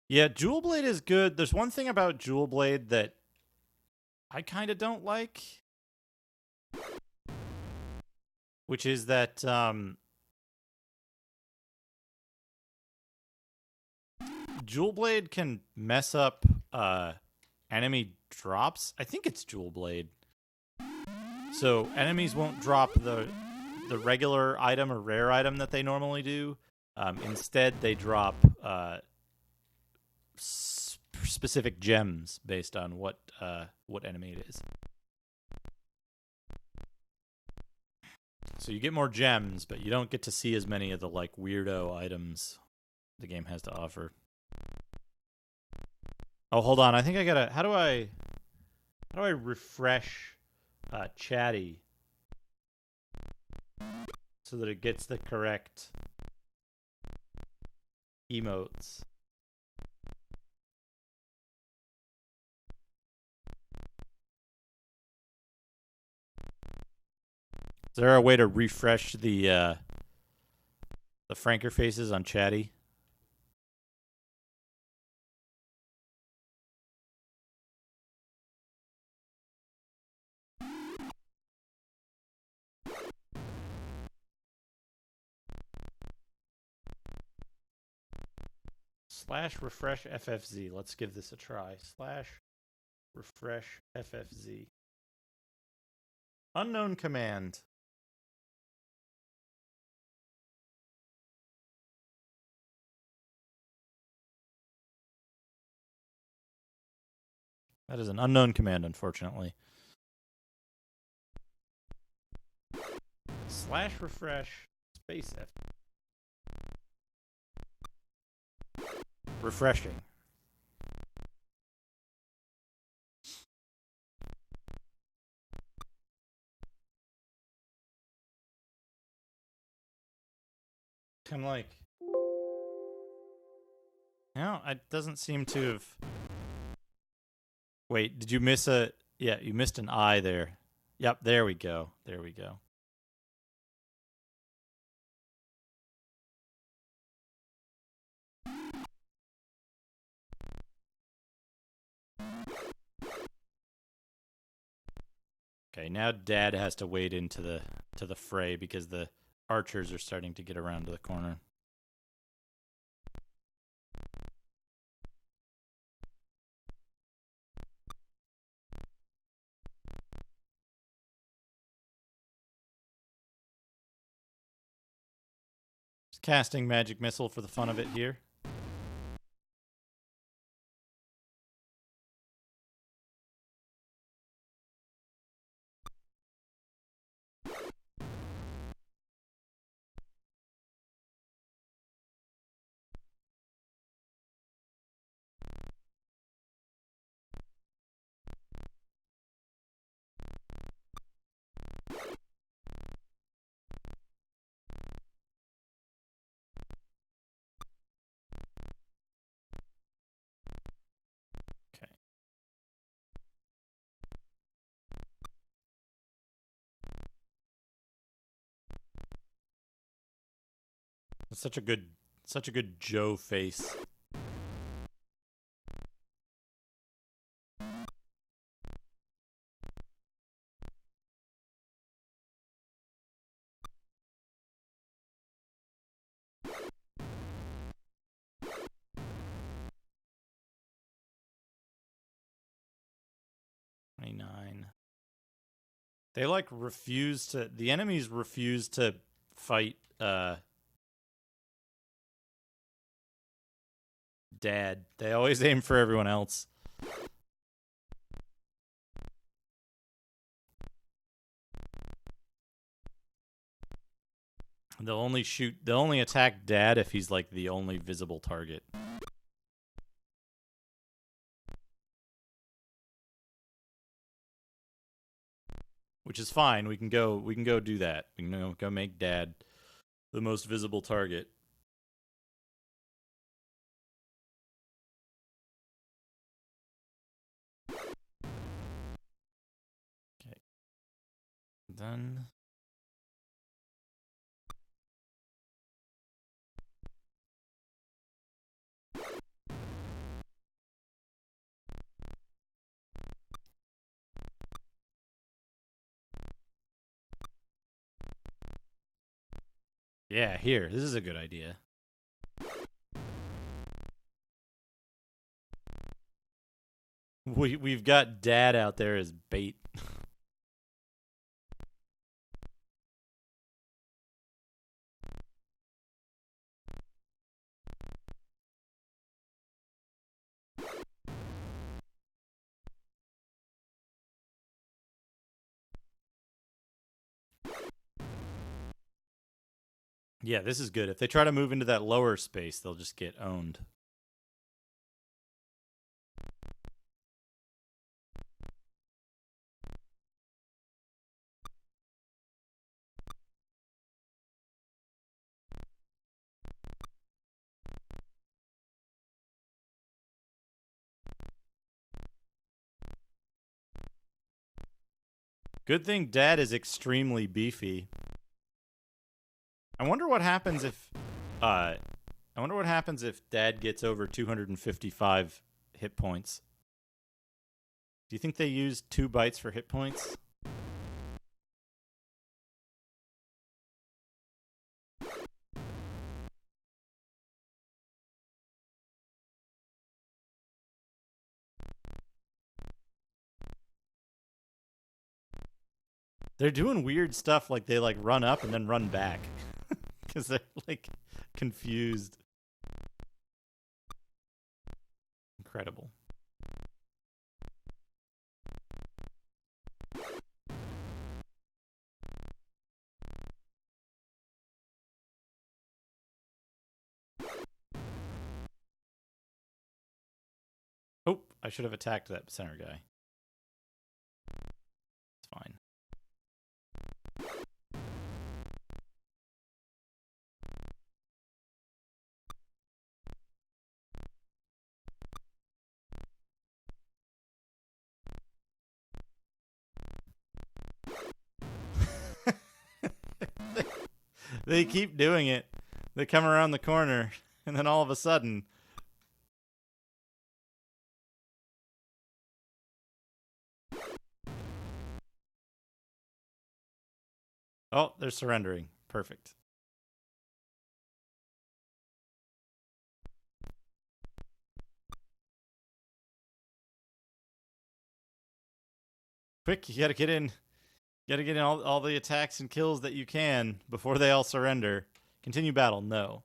S1: Yeah, Jewel Blade is good. There's one thing about Jewel Blade that I kind of don't like, which is that Jewel Blade can mess up enemy drops. I think it's Jewel Blade. So enemies won't drop the regular item or rare item that they normally do. Instead, they drop specific gems based on what enemy it is. So you get more gems, but you don't get to see as many of the like weirdo items the game has to offer. Oh, hold on. I think I gotta. How do I refresh Chatty so that it gets the correct emotes? Is there a way to refresh the Franker faces on Chatty? / refresh FFZ. Let's give this a try. / refresh FFZ. Unknown command. That is an unknown command, unfortunately. / refresh space F. Refreshing. I'm like, no, it doesn't seem to have. Wait, did you miss a? Yeah, you missed an I there. Yep, there we go. There we go. Okay, now Dad has to wade into the fray because the archers are starting to get around to the corner. Just casting magic missile for the fun of it here. Okay. That's such a good Joe face. They like refuse to. The enemies refuse to fight. Dad. They always aim for everyone else. They'll only attack Dad if he's like the only visible target. which is fine. We can go do that. We can go make Dad the most visible target. Okay. Done. Yeah, here. This is a good idea. We've got Dad out there as bait. Yeah, this is good. If they try to move into that lower space, they'll just get owned. Good thing Dad is extremely beefy. I wonder what happens if Dad gets over 255 hit points. Do you think they use 2 bites for hit points? They're doing weird stuff like they like run up and then run back because they're like confused. Incredible. Oh, I should have attacked that center guy. It's fine. They keep doing it. They come around the corner, and then all of a sudden, oh, they're surrendering. Perfect. Quick, you gotta get in. You gotta get in all the attacks and kills that you can before they all surrender. Continue battle. No.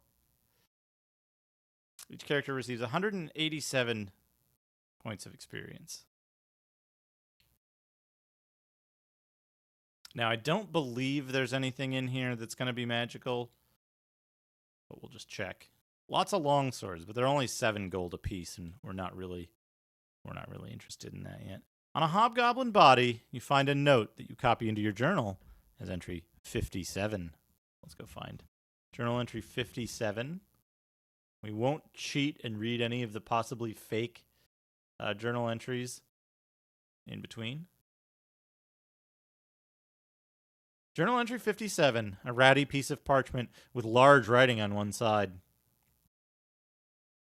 S1: Each character receives 187 points of experience. Now, I don't believe there's anything in here that's going to be magical, but we'll just check. Lots of long swords, but they're only 7 gold apiece, and we're not really interested in that yet. On a hobgoblin body, you find a note that you copy into your journal as entry 57. Let's go find journal entry 57. We won't cheat and read any of the possibly fake journal entries in between. Journal entry 57, a ratty piece of parchment with large writing on one side.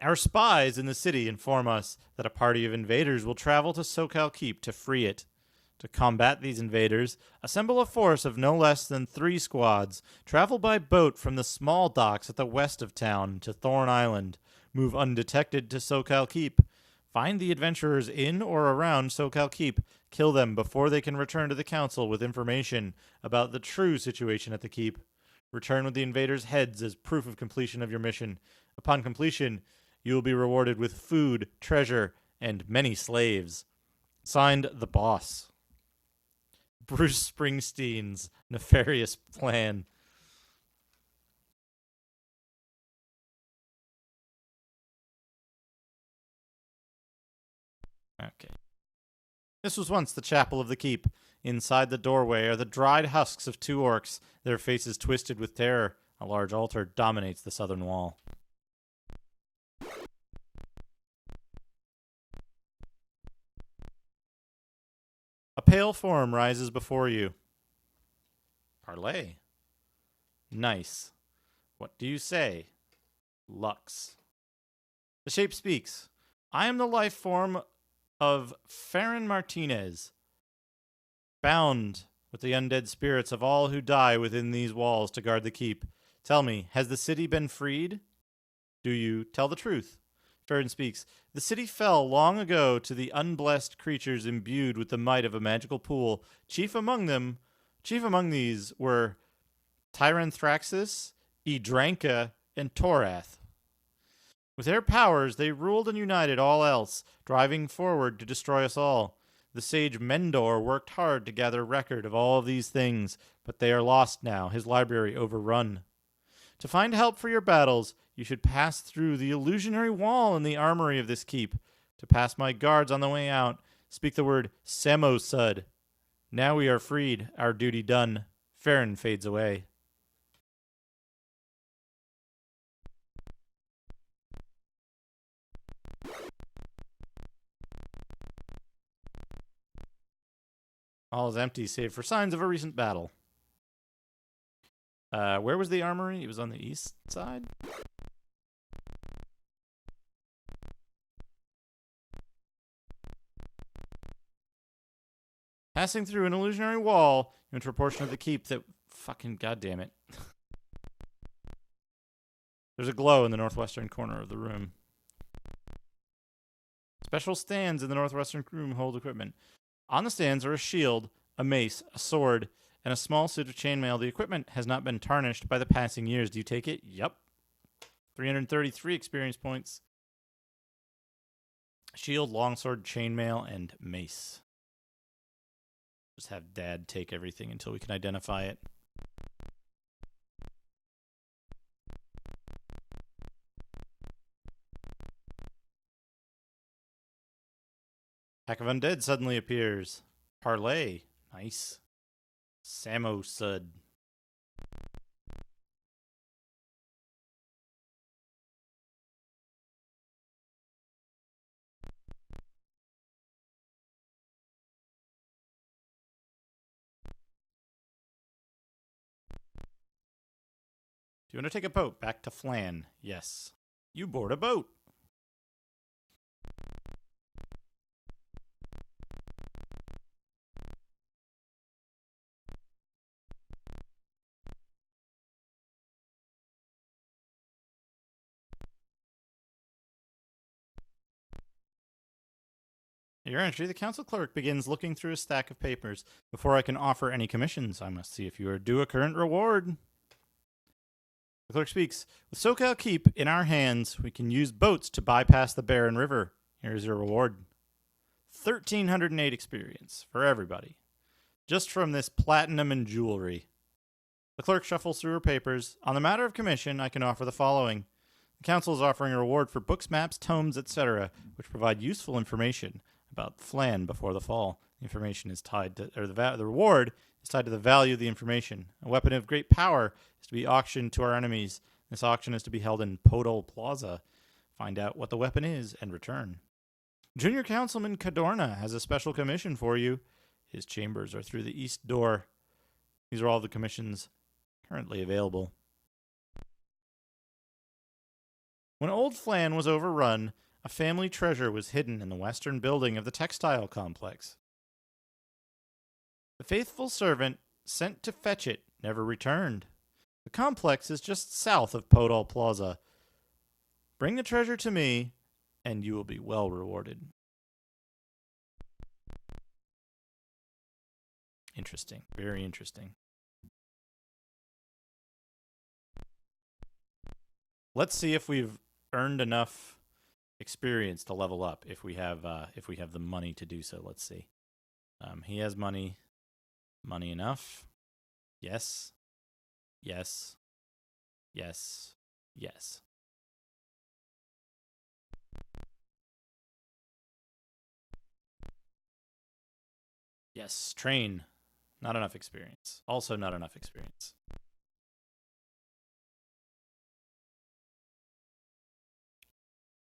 S1: Our spies in the city inform us that a party of invaders will travel to Sokal Keep to free it. To combat these invaders, assemble a force of no less than 3 squads. Travel by boat from the small docks at the west of town to Thorn Island. Move undetected to Sokal Keep. Find the adventurers in or around Sokal Keep. Kill them before they can return to the council with information about the true situation at the keep. Return with the invaders' heads as proof of completion of your mission. Upon completion, you will be rewarded with food, treasure, and many slaves. Signed, the boss. Bruce Springsteen's nefarious plan. Okay. This was once the chapel of the keep. Inside the doorway are the dried husks of 2 orcs, their faces twisted with terror. A large altar dominates the southern wall. A pale form rises before you. Parlay. Nice. What do you say? Lux. The shape speaks. I am the life form of Farron Martinez, bound with the undead spirits of all who die within these walls to guard the keep. Tell me, has the city been freed? Do you tell the truth? Farron speaks. The city fell long ago to the unblessed creatures imbued with the might of a magical pool. Chief among these were Tyranthraxis, Edranka, and Torath. With their powers, they ruled and united all else, driving forward to destroy us all. The sage Mendor worked hard to gather record of all of these things, but they are lost now, his library overrun. To find help for your battles, you should pass through the illusionary wall in the armory of this keep. To pass my guards on the way out, speak the word Samosud. Now we are freed, our duty done. Farron fades away. All is empty, save for signs of a recent battle. Where was the armory? It was on the east side? Passing through an illusionary wall, you enter a portion of the keep that... Fucking goddamn it. There's a glow in the northwestern corner of the room. Special stands in the northwestern room hold equipment. On the stands are a shield, a mace, a sword, and a small suit of chainmail. The equipment has not been tarnished by the passing years. Do you take it? Yep. 333 experience points. Shield, longsword, chainmail, and mace. Just have Dad take everything until we can identify it. Pack of undead suddenly appears. Parlay. Nice. Samosud. Do you want to take a boat back to Flan? Yes. You board a boat. Your entry, the council clerk begins looking through a stack of papers. Before I can offer any commissions, I must see if you are due a current reward. The clerk speaks. With SoCal Keep in our hands, we can use boats to bypass the Barren River. Here's your reward. 1,308 experience for everybody. Just from this platinum and jewelry. The clerk shuffles through her papers. On the matter of commission, I can offer the following. The council is offering a reward for books, maps, tomes, etc., which provide useful information about Flan before the fall. The information is tied to, or the reward is tied to the value of the information. A weapon of great power is to be auctioned to our enemies. This auction is to be held in Podol Plaza. Find out what the weapon is and return. Junior Councilman Cadorna has a special commission for you. His chambers are through the east door. These are all the commissions currently available. When Old Flan was overrun, a family treasure was hidden in the western building of the textile complex. The faithful servant sent to fetch it never returned. The complex is just south of Podol Plaza. Bring the treasure to me, and you will be well rewarded. Interesting. Very interesting. Let's see if we've earned enough experience to level up. If we have the money to do so, let's see. He has money. Money enough? Yes. Yes. Yes. Yes. Yes, train. Not enough experience. Also not enough experience.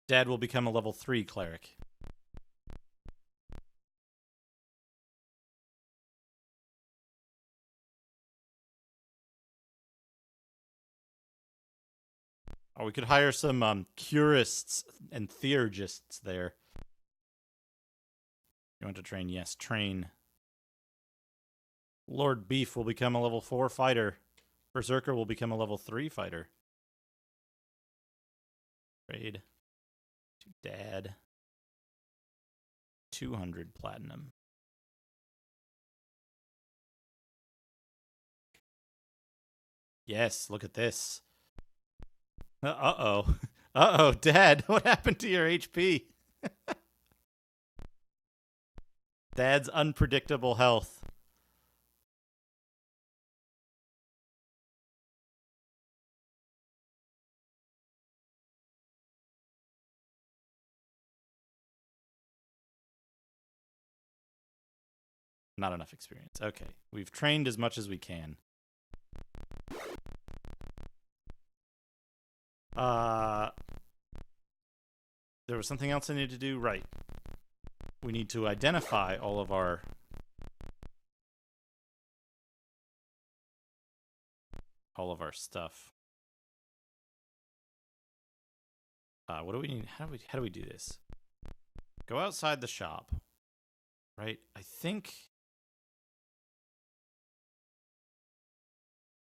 S1: Dad will become a level 3 cleric. Oh, we could hire some curists and theurgists there. You want to train? Yes, train. Lord Beef will become a level 4 fighter. Berserker will become a level 3 fighter. Trade to Dad. 200 platinum. Yes, look at this. Uh-oh. Uh-oh, Dad, what happened to your HP? Dad's unpredictable health. Not enough experience. Okay, we've trained as much as we can. There was something else I needed to do. Right. We need to identify all of our stuff. What do we need? How do we do this? Go outside the shop. Right? I think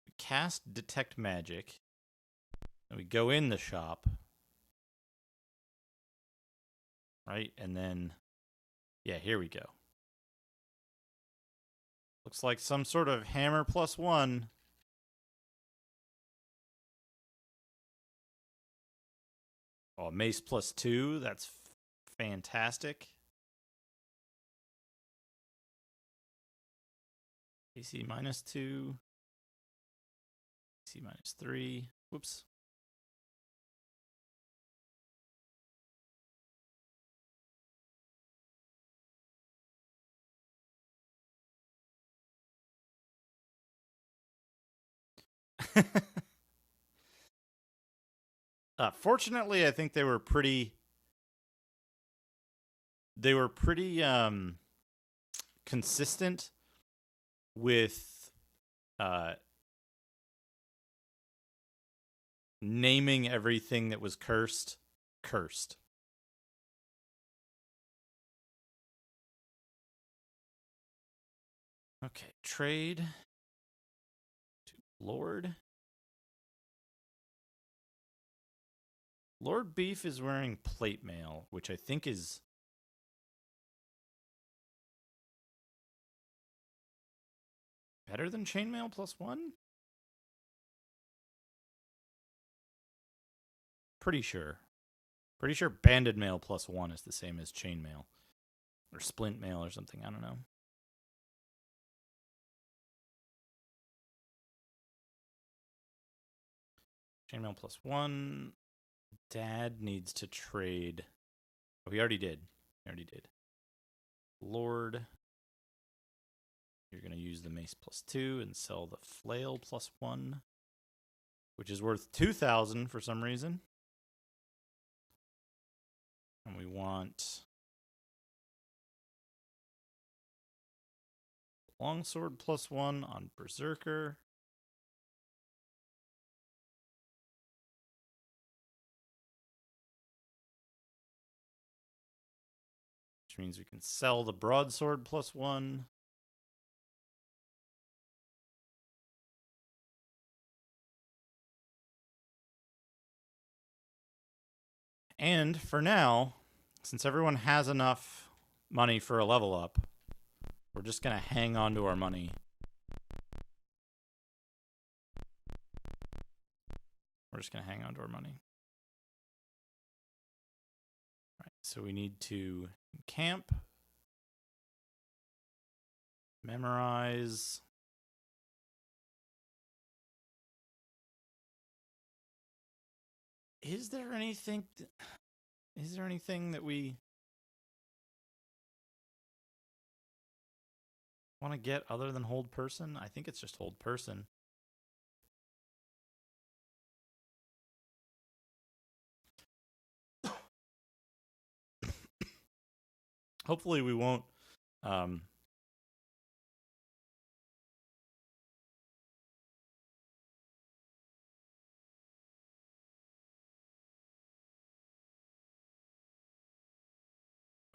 S1: we cast detect magic. And we go in the shop. Right? And then yeah, here we go. Looks like some sort of hammer +1. Oh, mace +2. That's fantastic. AC -2. AC -3. Whoops. Fortunately, I think they were pretty consistent with naming everything that was cursed. Okay, trade to Lord. Lord Beef is wearing plate mail, which I think is better than chainmail +1? Pretty sure. Pretty sure banded mail +1 is the same as chainmail. Or splint mail or something, I don't know. Chainmail +1. Dad needs to trade. Oh, he already did. Lord. You're going to use the mace +2 and sell the flail +1, which is worth 2,000 for some reason. And we want longsword +1 on Berserker. Which means we can sell the broadsword +1. And for now, since everyone has enough money for a level up, we're just going to hang on to our money. All right, so we need to camp, memorize. Is there anything that we want to get other than hold person? I think it's just hold person. Hopefully we won't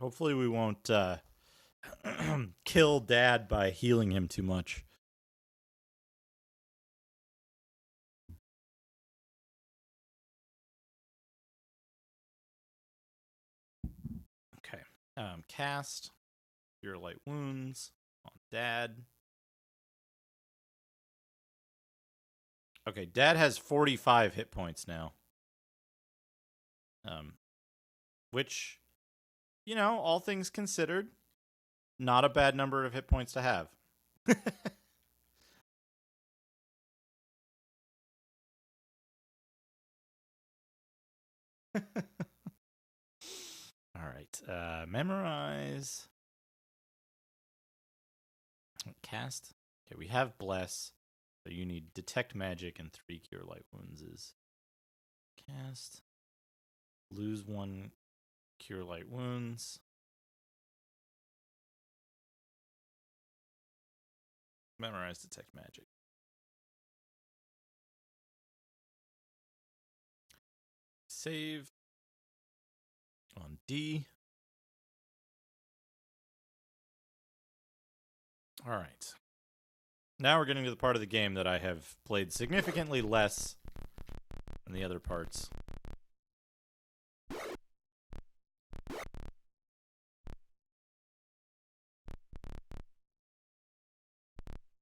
S1: hopefully we won't kill Dad by healing him too much. Okay. Cast Cure Light Wounds on Dad. Okay, Dad has 45 hit points now. Which, you know, all things considered, not a bad number of hit points to have. All right. Memorize. Cast. Okay, we have Bless. So you need Detect Magic and 3 Cure Light Wounds. Cast. Lose 1 Cure Light Wounds. Memorize Detect Magic. Save on D. All right. Now we're getting to the part of the game that I have played significantly less than the other parts.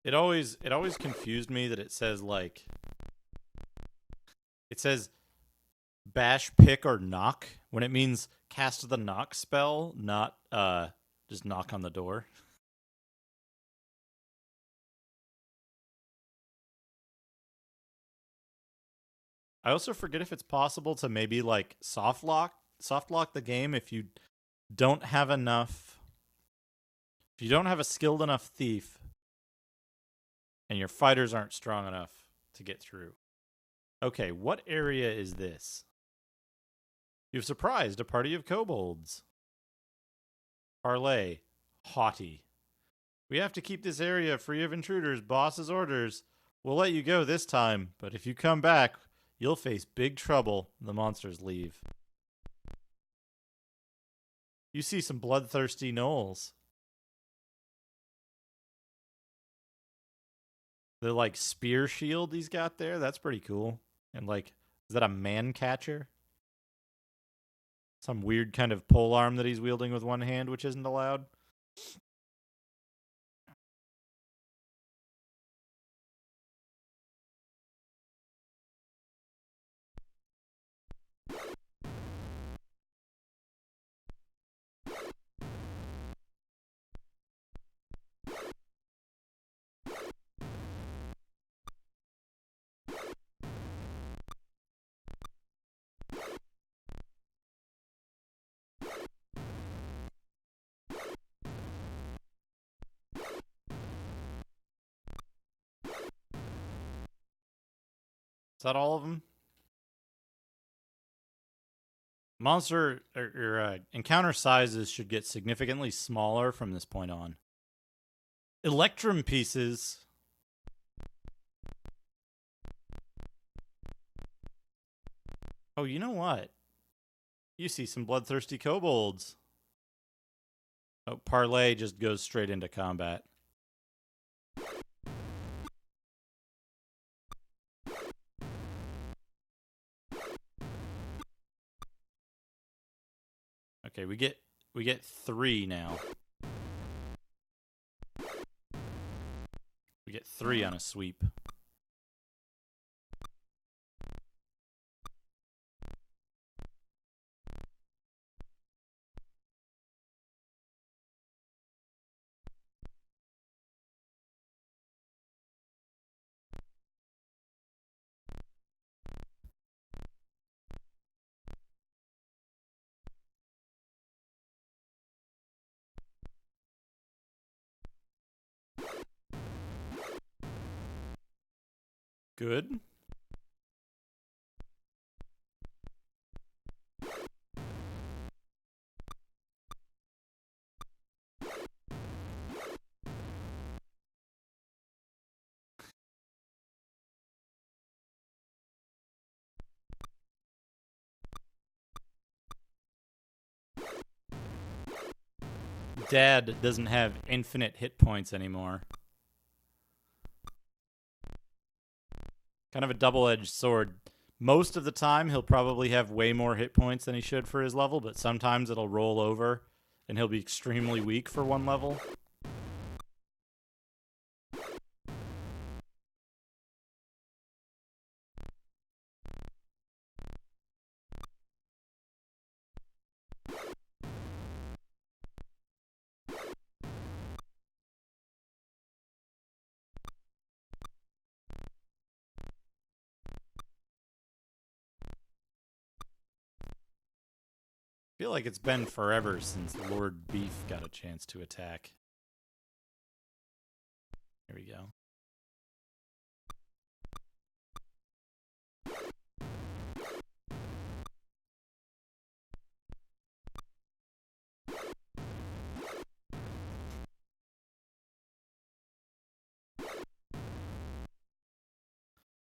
S1: It always confused me that it says bash, pick, or knock when it means cast the knock spell, not just knock on the door. I also forget if it's possible to maybe like soft lock the game if you don't have a skilled enough thief and your fighters aren't strong enough to get through. Okay, what area is this? You've surprised a party of kobolds. Parlay, haughty. We have to keep this area free of intruders. Boss's orders. We'll let you go this time, but if you come back, you'll face big trouble. The monsters leave. You see some bloodthirsty gnolls. The like spear shield he's got there, that's pretty cool. And like, is that a man catcher? Some weird kind of pole arm that he's wielding with one hand, which isn't allowed. Is that all of them? Monster or encounter sizes should get significantly smaller from this point on. Electrum pieces. Oh, you know what? You see some bloodthirsty kobolds. Oh, Parlay just goes straight into combat. Okay, we get 3 now. We get 3 on a sweep. Good. Dad doesn't have infinite hit points anymore. Kind of a double-edged sword. Most of the time, he'll probably have way more hit points than he should for his level, but sometimes it'll roll over, and he'll be extremely weak for one level. I feel like it's been forever since Lord Beef got a chance to attack. Here we go.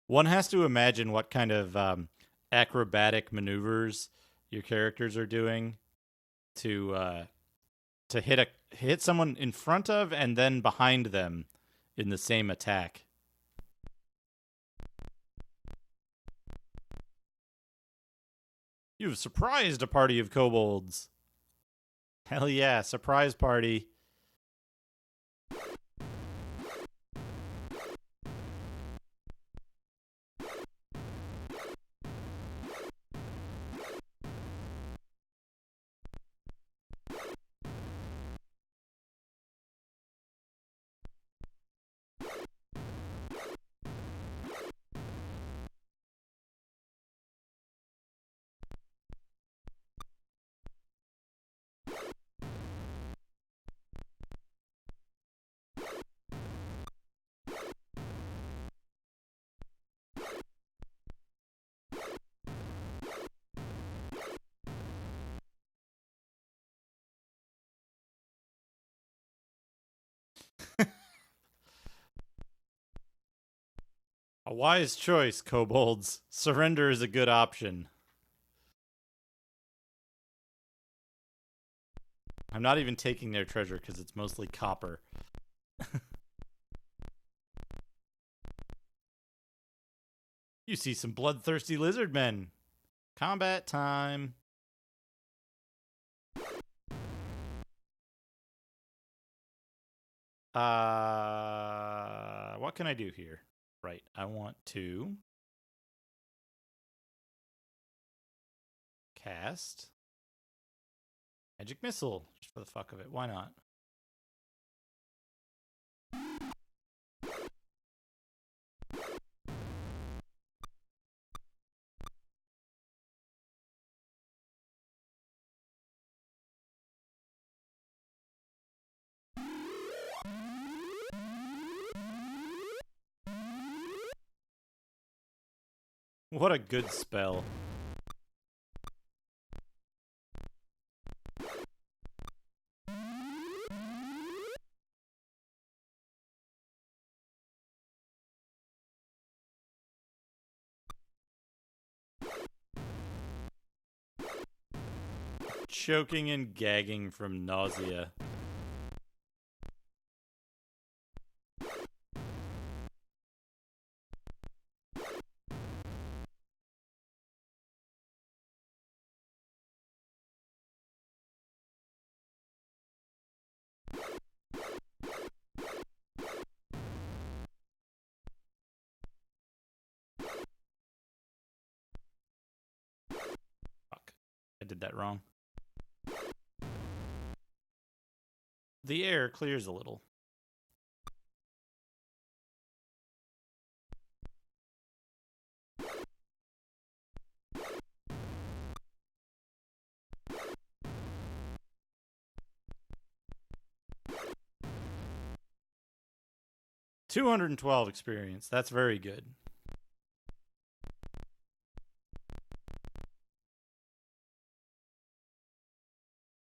S1: One has to imagine what kind of acrobatic maneuvers your characters are doing to hit someone in front of and then behind them in the same attack. You've surprised a party of kobolds. Hell yeah, surprise party. A wise choice, kobolds. Surrender is a good option. I'm not even taking their treasure because it's mostly copper. You see some bloodthirsty lizard men. Combat time. What can I do here? Right, I want to cast Magic Missile, just for the fuck of it. Why not? What a good spell. Choking and gagging from nausea. Fuck. I did that wrong. The air clears a little. $212 experience. That's very good.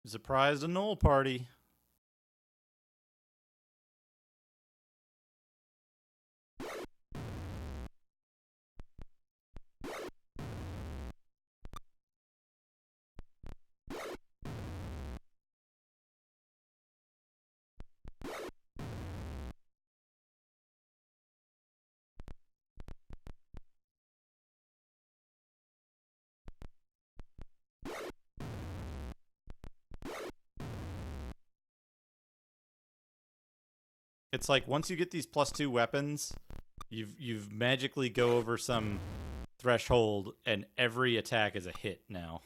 S1: Surprised a null party. It's like once you get these +2 weapons, you've magically go over some threshold and every attack is a hit now.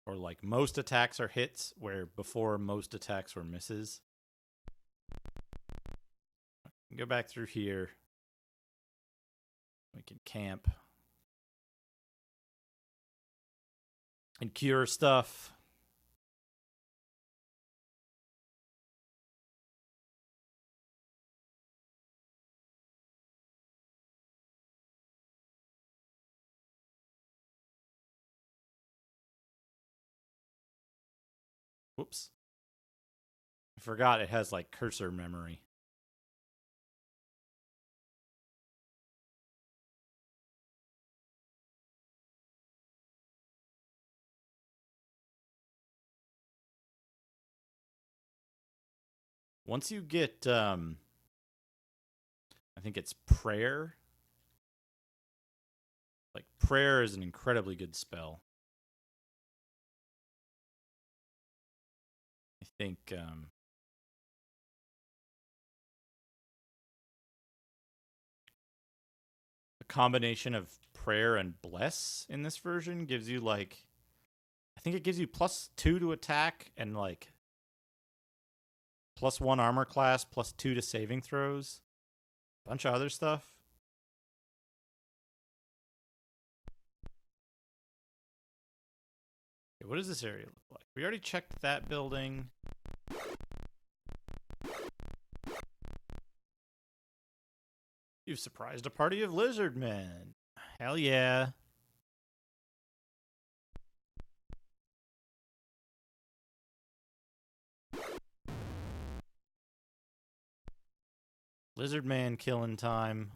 S1: Or like most attacks are hits where before most attacks were misses. Go back through here. We can camp and cure stuff. Whoops. I forgot it has like cursor memory. Once you get, I think it's prayer. Like, prayer is an incredibly good spell. I think, a combination of prayer and bless in this version gives you, like, I think it gives you +2 to attack and, like, +1 armor class, +2 to saving throws. Bunch of other stuff. Okay, what does this area look like? We already checked that building. You've surprised a party of lizard men. Hell yeah. Lizard man killing time.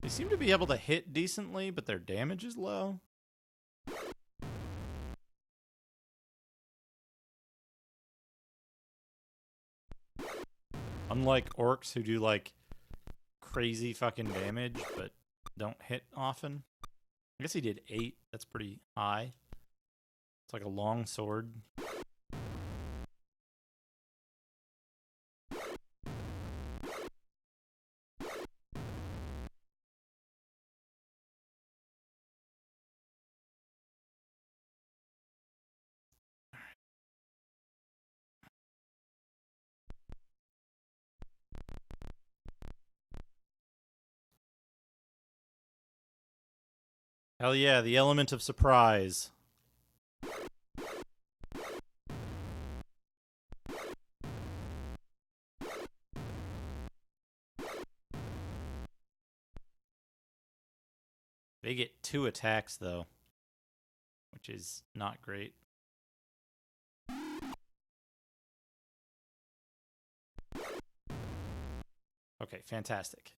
S1: They seem to be able to hit decently, but their damage is low. Unlike orcs who do like crazy fucking damage, but don't hit often. I guess he did 8. That's pretty high. It's like a long sword. Hell yeah, the element of surprise. They get 2 attacks, though, which is not great. Okay, fantastic.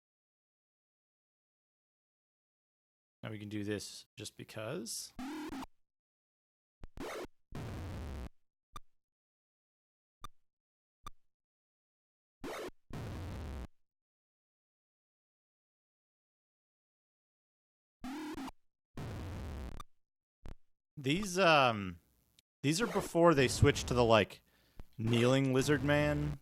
S1: Now we can do this just because. These are before they switched to the like kneeling lizard man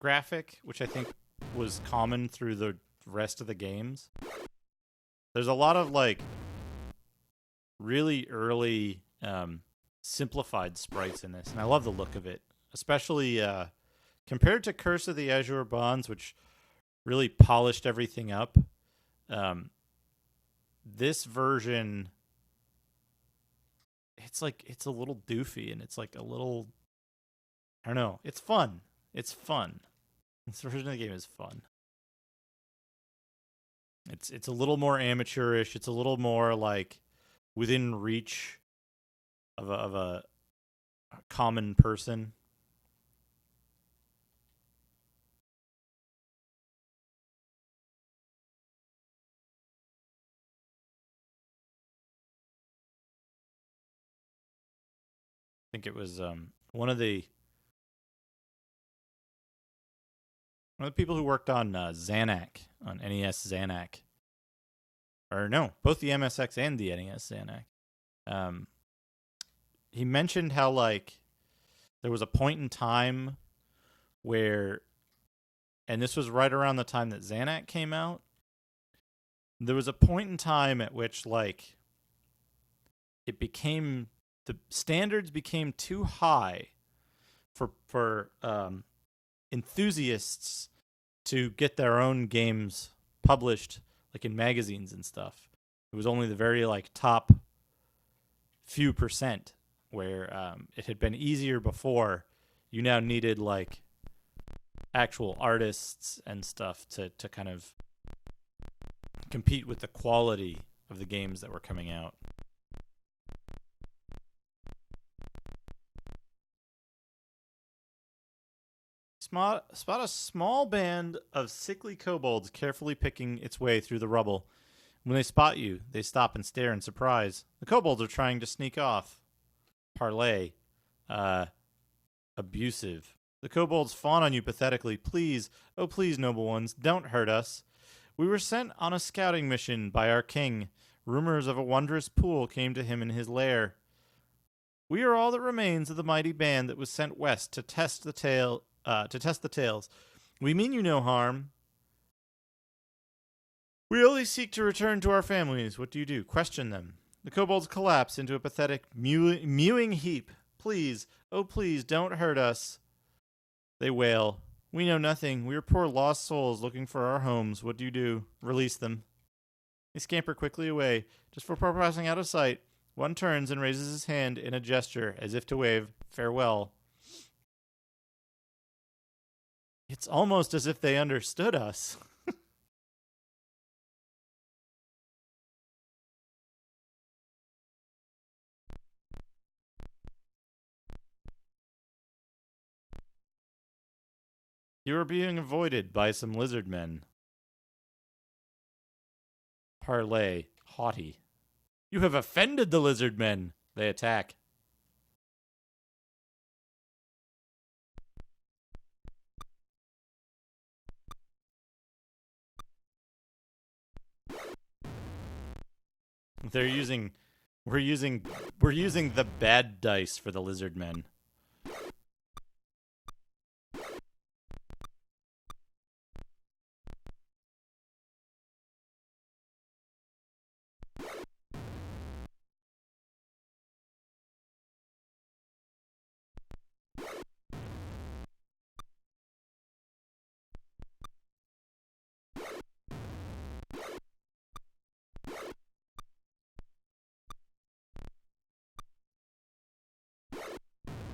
S1: graphic, which I think was common through the rest of the games. There's a lot of like really early simplified sprites in this, and I love the look of it, especially compared to Curse of the Azure Bonds, which really polished everything up. Um, this version, it's a little doofy, and it's like a little, I don't know, it's fun. It's fun. This version of the game is fun. It's a little more amateurish. It's a little more like within reach of a common person. I think it was one of the people who worked on Xanac on NES Xanac, or no, both the MSX and the NES Xanac. Um, he mentioned how like there was a point in time where, and this was right around the time that Xanac came out. There was a point in time at which like it became the standards became too high for enthusiasts to get their own games published like in magazines and stuff. It was only the very like top few percent where it had been easier before. You now needed like actual artists and stuff to kind of compete with the quality of the games that were coming out. Spot a small band of sickly kobolds carefully picking its way through the rubble. When they spot you, they stop and stare in surprise. The kobolds are trying to sneak off. Parlay. Abusive. The kobolds fawn on you pathetically. Please, oh please, noble ones, don't hurt us. We were sent on a scouting mission by our king. Rumors of a wondrous pool came to him in his lair. We are all that remains of the mighty band that was sent west to test the tales. We mean you no harm. We only seek to return to our families. What do you do? Question them. The kobolds collapse into a pathetic mewing heap. Please, oh please, don't hurt us. They wail. We know nothing. We are poor lost souls looking for our homes. What do you do? Release them. They scamper quickly away. Just before passing out of sight, one turns and raises his hand in a gesture as if to wave farewell. It's almost as if they understood us. You are being avoided by some lizard men. Parlay, haughty. You have offended the lizard men. They attack. They're using we're using the bad dice for the lizard men.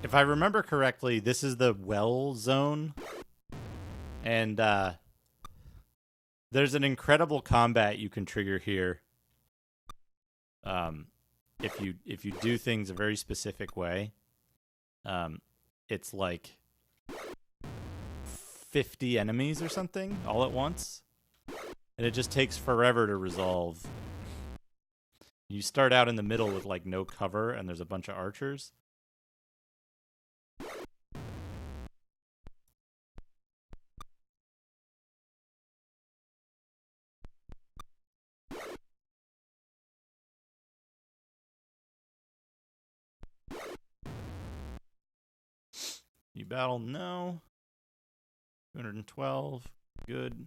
S1: If I remember correctly, this is the well zone, and there's an incredible combat you can trigger here. If you do things a very specific way, it's like 50 enemies or something all at once, and it just takes forever to resolve. You start out in the middle with like no cover, and there's a bunch of archers. You battle? No. 212. Good.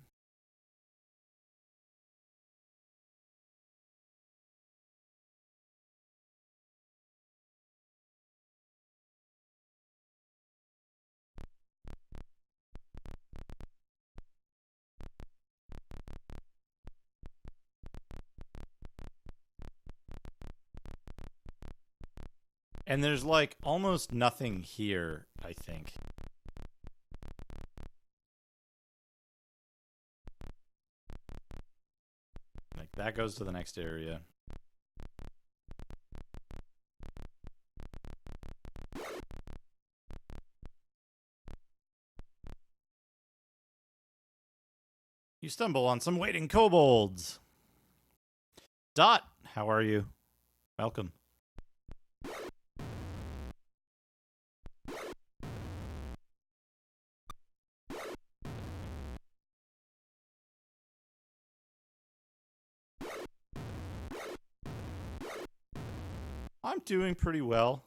S1: And there's like almost nothing here, I think. Like that goes to the next area. You stumble on some waiting kobolds. Dot, how are you? Welcome. I'm doing pretty well.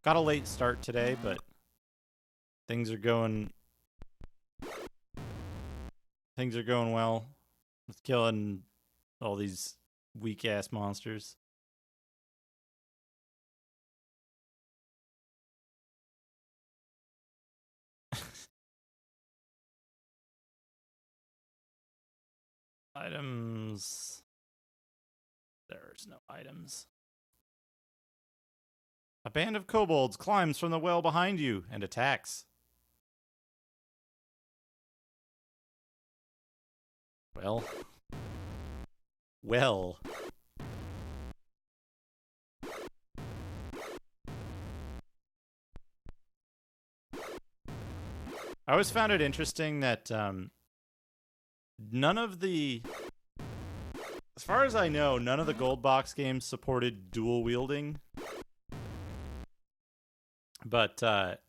S1: Got a late start today, but things are going well. With killing all these weak ass monsters. Items. There's no items. A band of kobolds climbs from the well behind you and attacks. Well. I always found it interesting that none of the... As far as I know, none of the gold box games supported dual wielding. But the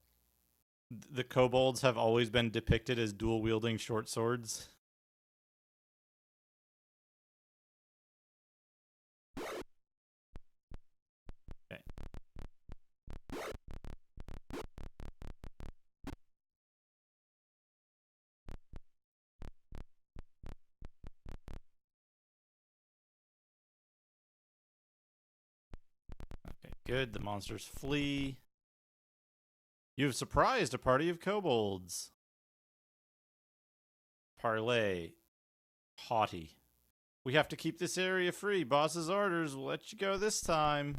S1: kobolds have always been depicted as dual wielding short swords. Okay. Okay, good. The monsters flee. You've surprised a party of kobolds. Parlay. Haughty. We have to keep this area free. Boss's orders will let you go this time.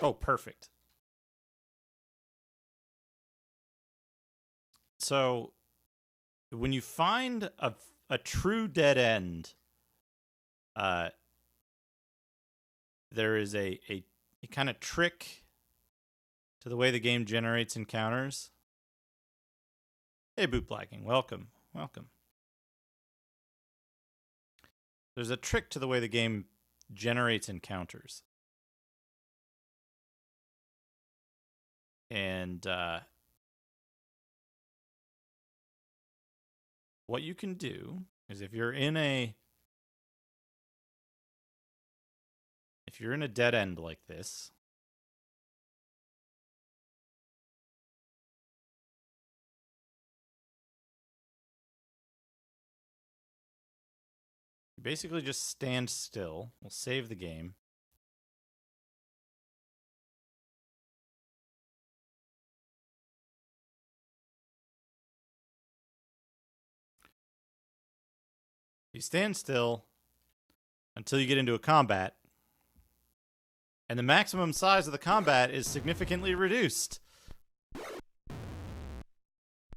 S1: Oh, perfect. So, when you find a true dead end, there is a kind of trick to the way the game generates encounters. Hey, Bootblacking, welcome. There's a trick to the way the game generates encounters. And what you can do is if you're in a dead end like this, you basically just stand still. We'll save the game. You stand still until you get into a combat, and the maximum size of the combat is significantly reduced.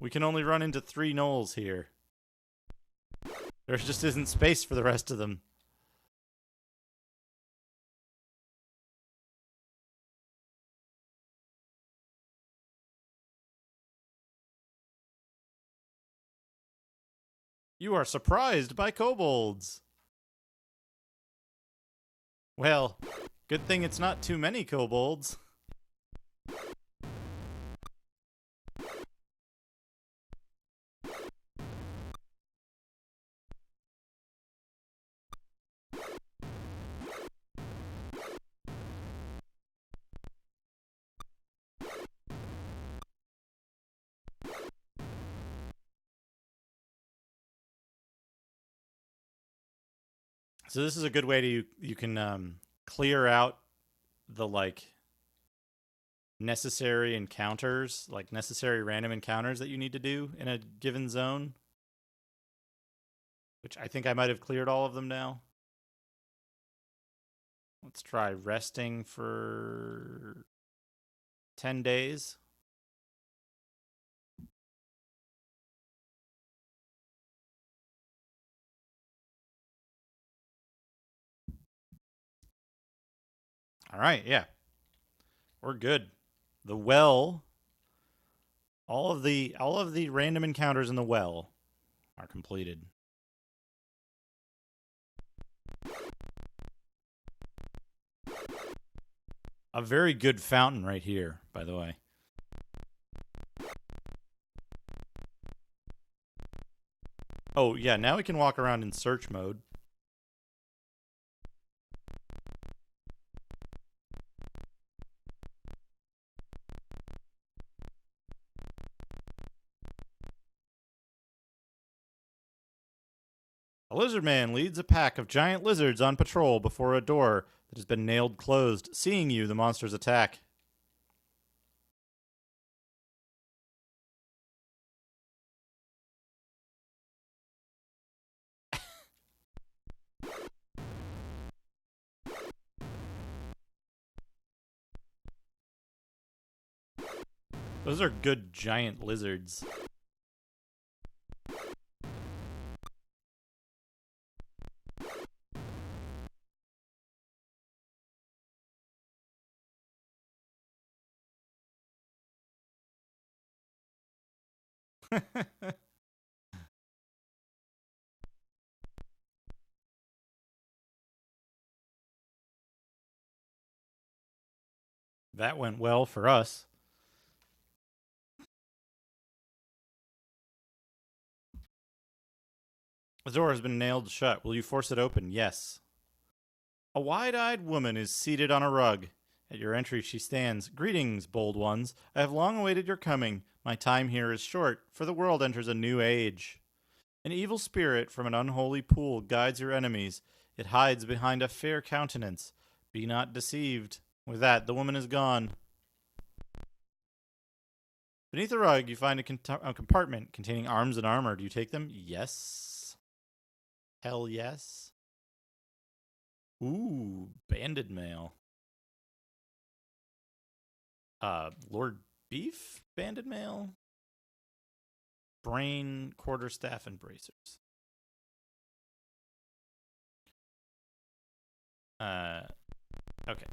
S1: We can only run into 3 gnolls here. There just isn't space for the rest of them. You are surprised by kobolds. Well, good thing it's not too many kobolds. So this is a good way to you can clear out the necessary encounters, like necessary random encounters that you need to do in a given zone. Which I think I might have cleared all of them now. Let's try resting for 10 days. All right, yeah. We're good. The well, all of the random encounters in the well are completed. A very good fountain right here, by the way. Oh, yeah, now we can walk around in search mode. A lizard man leads a pack of giant lizards on patrol before a door that has been nailed closed. Seeing you, the monsters attack. Those are good giant lizards. That went well for us. The door has been nailed shut. Will you force it open? Yes. A wide-eyed woman is seated on a rug. At your entry she stands. Greetings, bold ones. I have long awaited your coming. My time here is short, for the world enters a new age. An evil spirit from an unholy pool guides your enemies. It hides behind a fair countenance. Be not deceived. With that, the woman is gone. Beneath the rug, you find a compartment containing arms and armor. Do you take them? Yes. Hell yes. Ooh, banded mail. Lord Beef banded mail. Brain, quarterstaff, and bracers. Okay.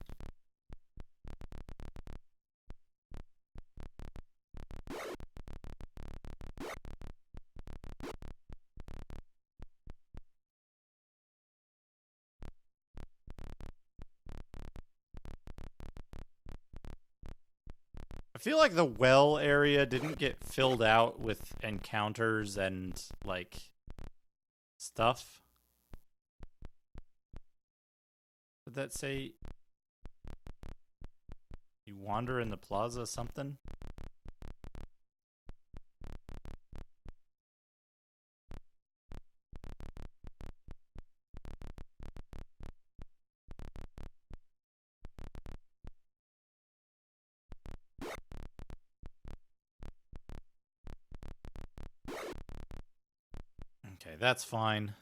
S1: I feel like the well area didn't get filled out with encounters and, like, stuff. Would that say you wander in the plaza something? Okay, that's fine.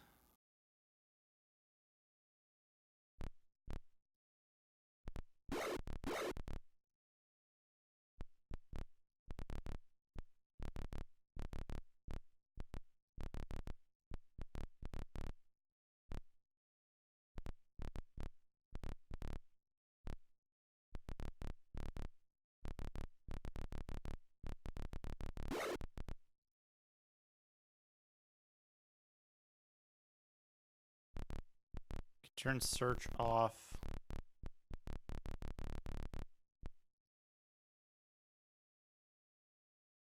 S1: Turn search off.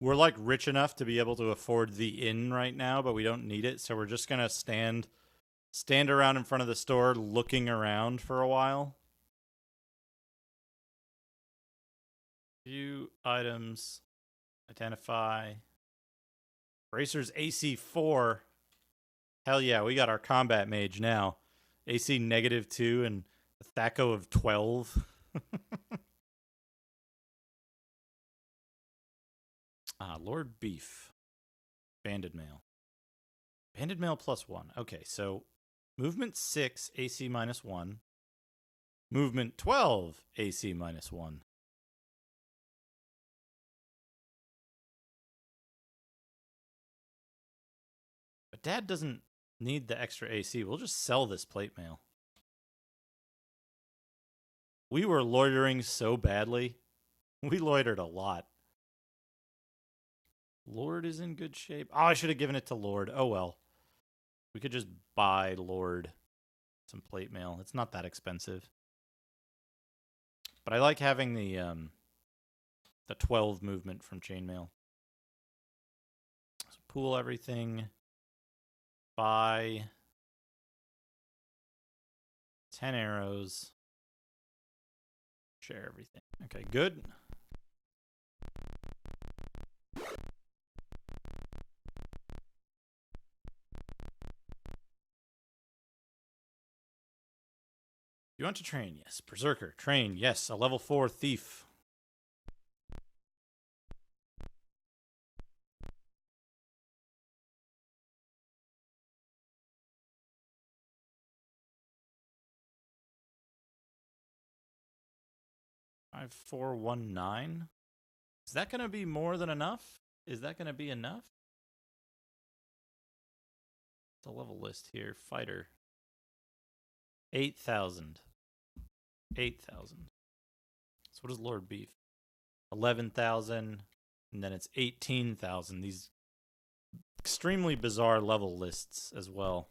S1: We're like rich enough to be able to afford the inn right now, but we don't need it, so we're just gonna stand around in front of the store looking around for a while. View items. Identify. Bracers AC 4. Hell yeah, we got our combat mage now. AC -2 and a Thaco of 12. Lord Beef. Banded mail. Banded mail +1. Okay, so movement 6, AC -1. Movement 12, AC -1. But Dad doesn't need the extra AC. We'll just sell this plate mail. We were loitering so badly. We loitered a lot. Lord is in good shape. Oh, I should have given it to Lord. Oh, well. We could just buy Lord some plate mail. It's not that expensive. But I like having the 12 movement from chainmail. So pool everything. Buy 10 arrows. Share everything. Okay, good. You want to train? Yes. Berserker. Train. Yes. A level 4 thief. Five, 4, 1, 9. Is that going to be more than enough? Is that going to be enough? It's a level list here. Fighter. 8,000. 8,000. So what is Lord Beef? 11,000. And then it's 18,000. These extremely bizarre level lists as well.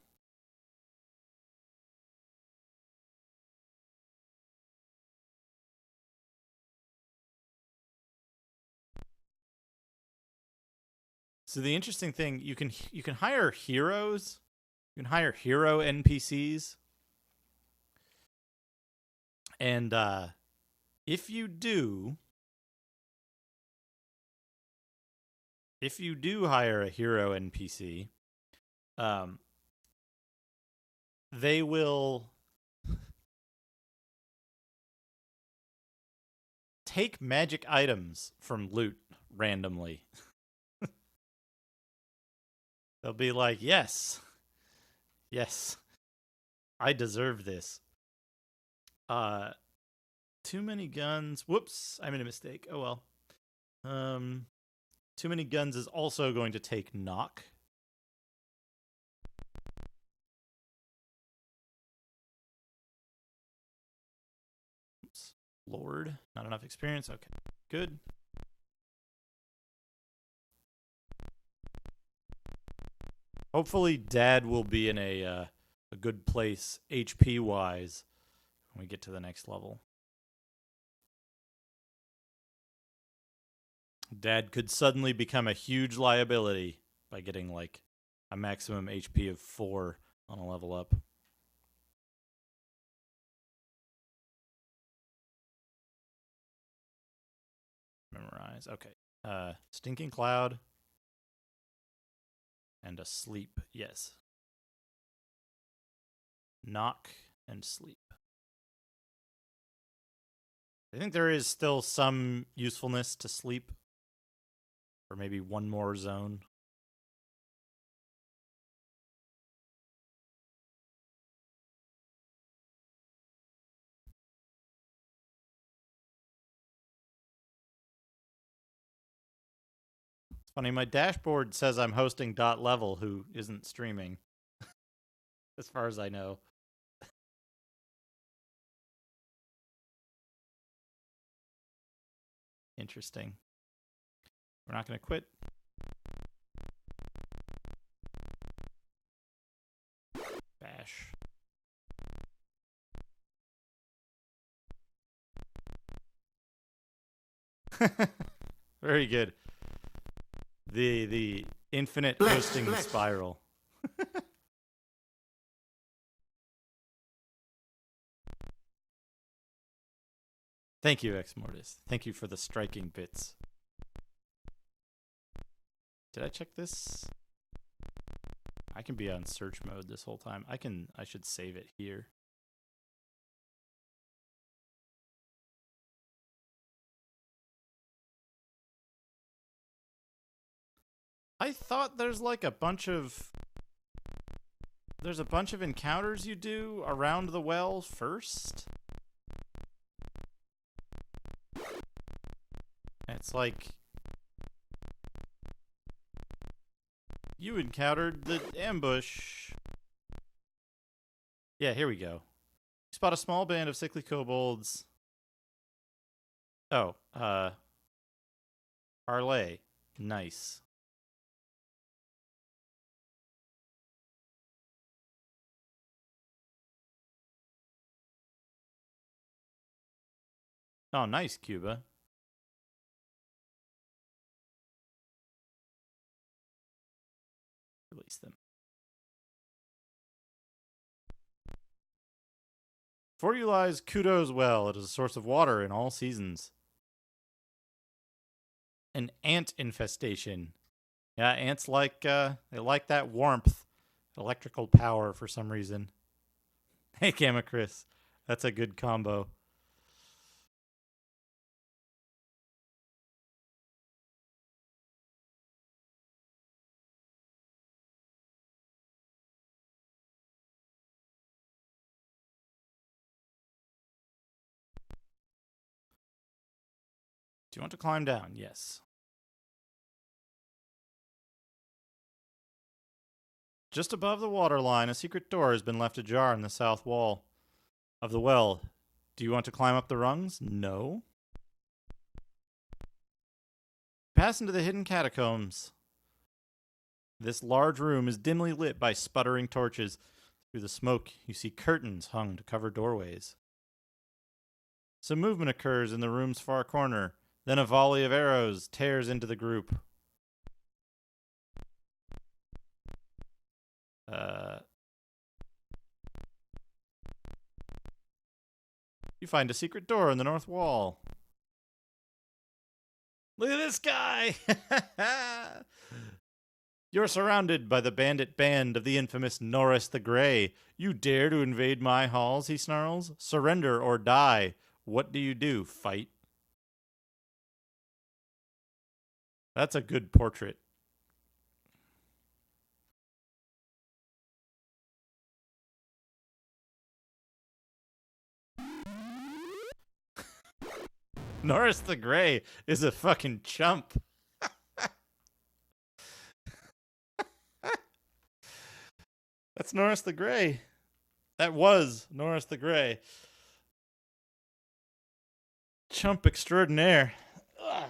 S1: So the interesting thing, you can hire heroes. You can hire hero NPCs. And if you do hire a hero NPC, they will take magic items from loot randomly. They'll be like, yes, I deserve this. Too many guns. Whoops, I made a mistake. Oh well. Too many guns is also going to take knock. Oops. Lord, not enough experience. Okay, good. Hopefully, Dad will be in a good place HP wise when we get to the next level. Dad could suddenly become a huge liability by getting like a maximum HP of 4 on a level up. Memorize. Okay. Stinking Cloud. And a sleep. Yes. Knock and sleep. I think there is still some usefulness to sleep. Or maybe one more zone. It's funny, my dashboard says I'm hosting .level who isn't streaming. As far as I know. Interesting. We're not going to quit. Bash. Very good. The infinite hosting spiral. Thank you, Ex Mortis. Thank you for the striking bits. Did I check this? I can be on search mode this whole time. I should save it here. I thought there's like a bunch of encounters you do around the well first. It's like you encountered the ambush. Yeah, here we go. You spot a small band of sickly kobolds. Oh, parlay. Nice. Oh, nice, Cuba. Release them. For you lies Kudo's Well. It is a source of water in all seasons. An ant infestation. Yeah, ants like they like that warmth, electrical power for some reason. Hey, Gamma Chris, that's a good combo. Do you want to climb down? Yes. Just above the water line, a secret door has been left ajar in the south wall of the well. Do you want to climb up the rungs? No. Pass into the hidden catacombs. This large room is dimly lit by sputtering torches. Through the smoke, you see curtains hung to cover doorways. Some movement occurs in the room's far corner. Then a volley of arrows tears into the group. You find a secret door in the north wall. Look at this guy! You're surrounded by the bandit band of the infamous Norris the Grey. You dare to invade my halls, he snarls. Surrender or die. What do you do? Fight? That's a good portrait. Norris the Grey is a fucking chump. That's Norris the Grey. That was Norris the Grey. Chump extraordinaire. Ugh.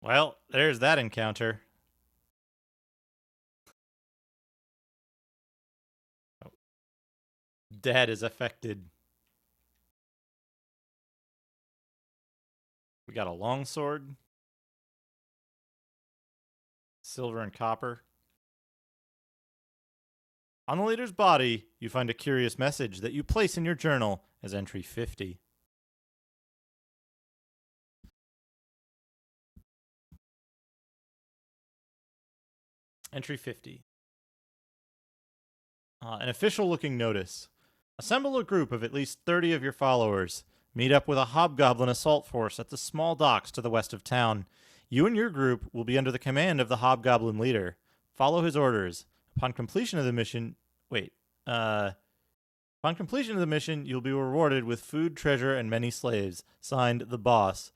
S1: Well, there's that encounter. Oh. Dad is affected. We got a longsword. Silver and copper. On the leader's body, you find a curious message that you place in your journal as entry 50. Entry 50. An official-looking notice. Assemble a group of at least 30 of your followers. Meet up with a hobgoblin assault force at the small docks to the west of town. You and your group will be under the command of the hobgoblin leader. Follow his orders. Upon completion of the mission... Upon completion of the mission, you'll be rewarded with food, treasure, and many slaves. Signed, the boss.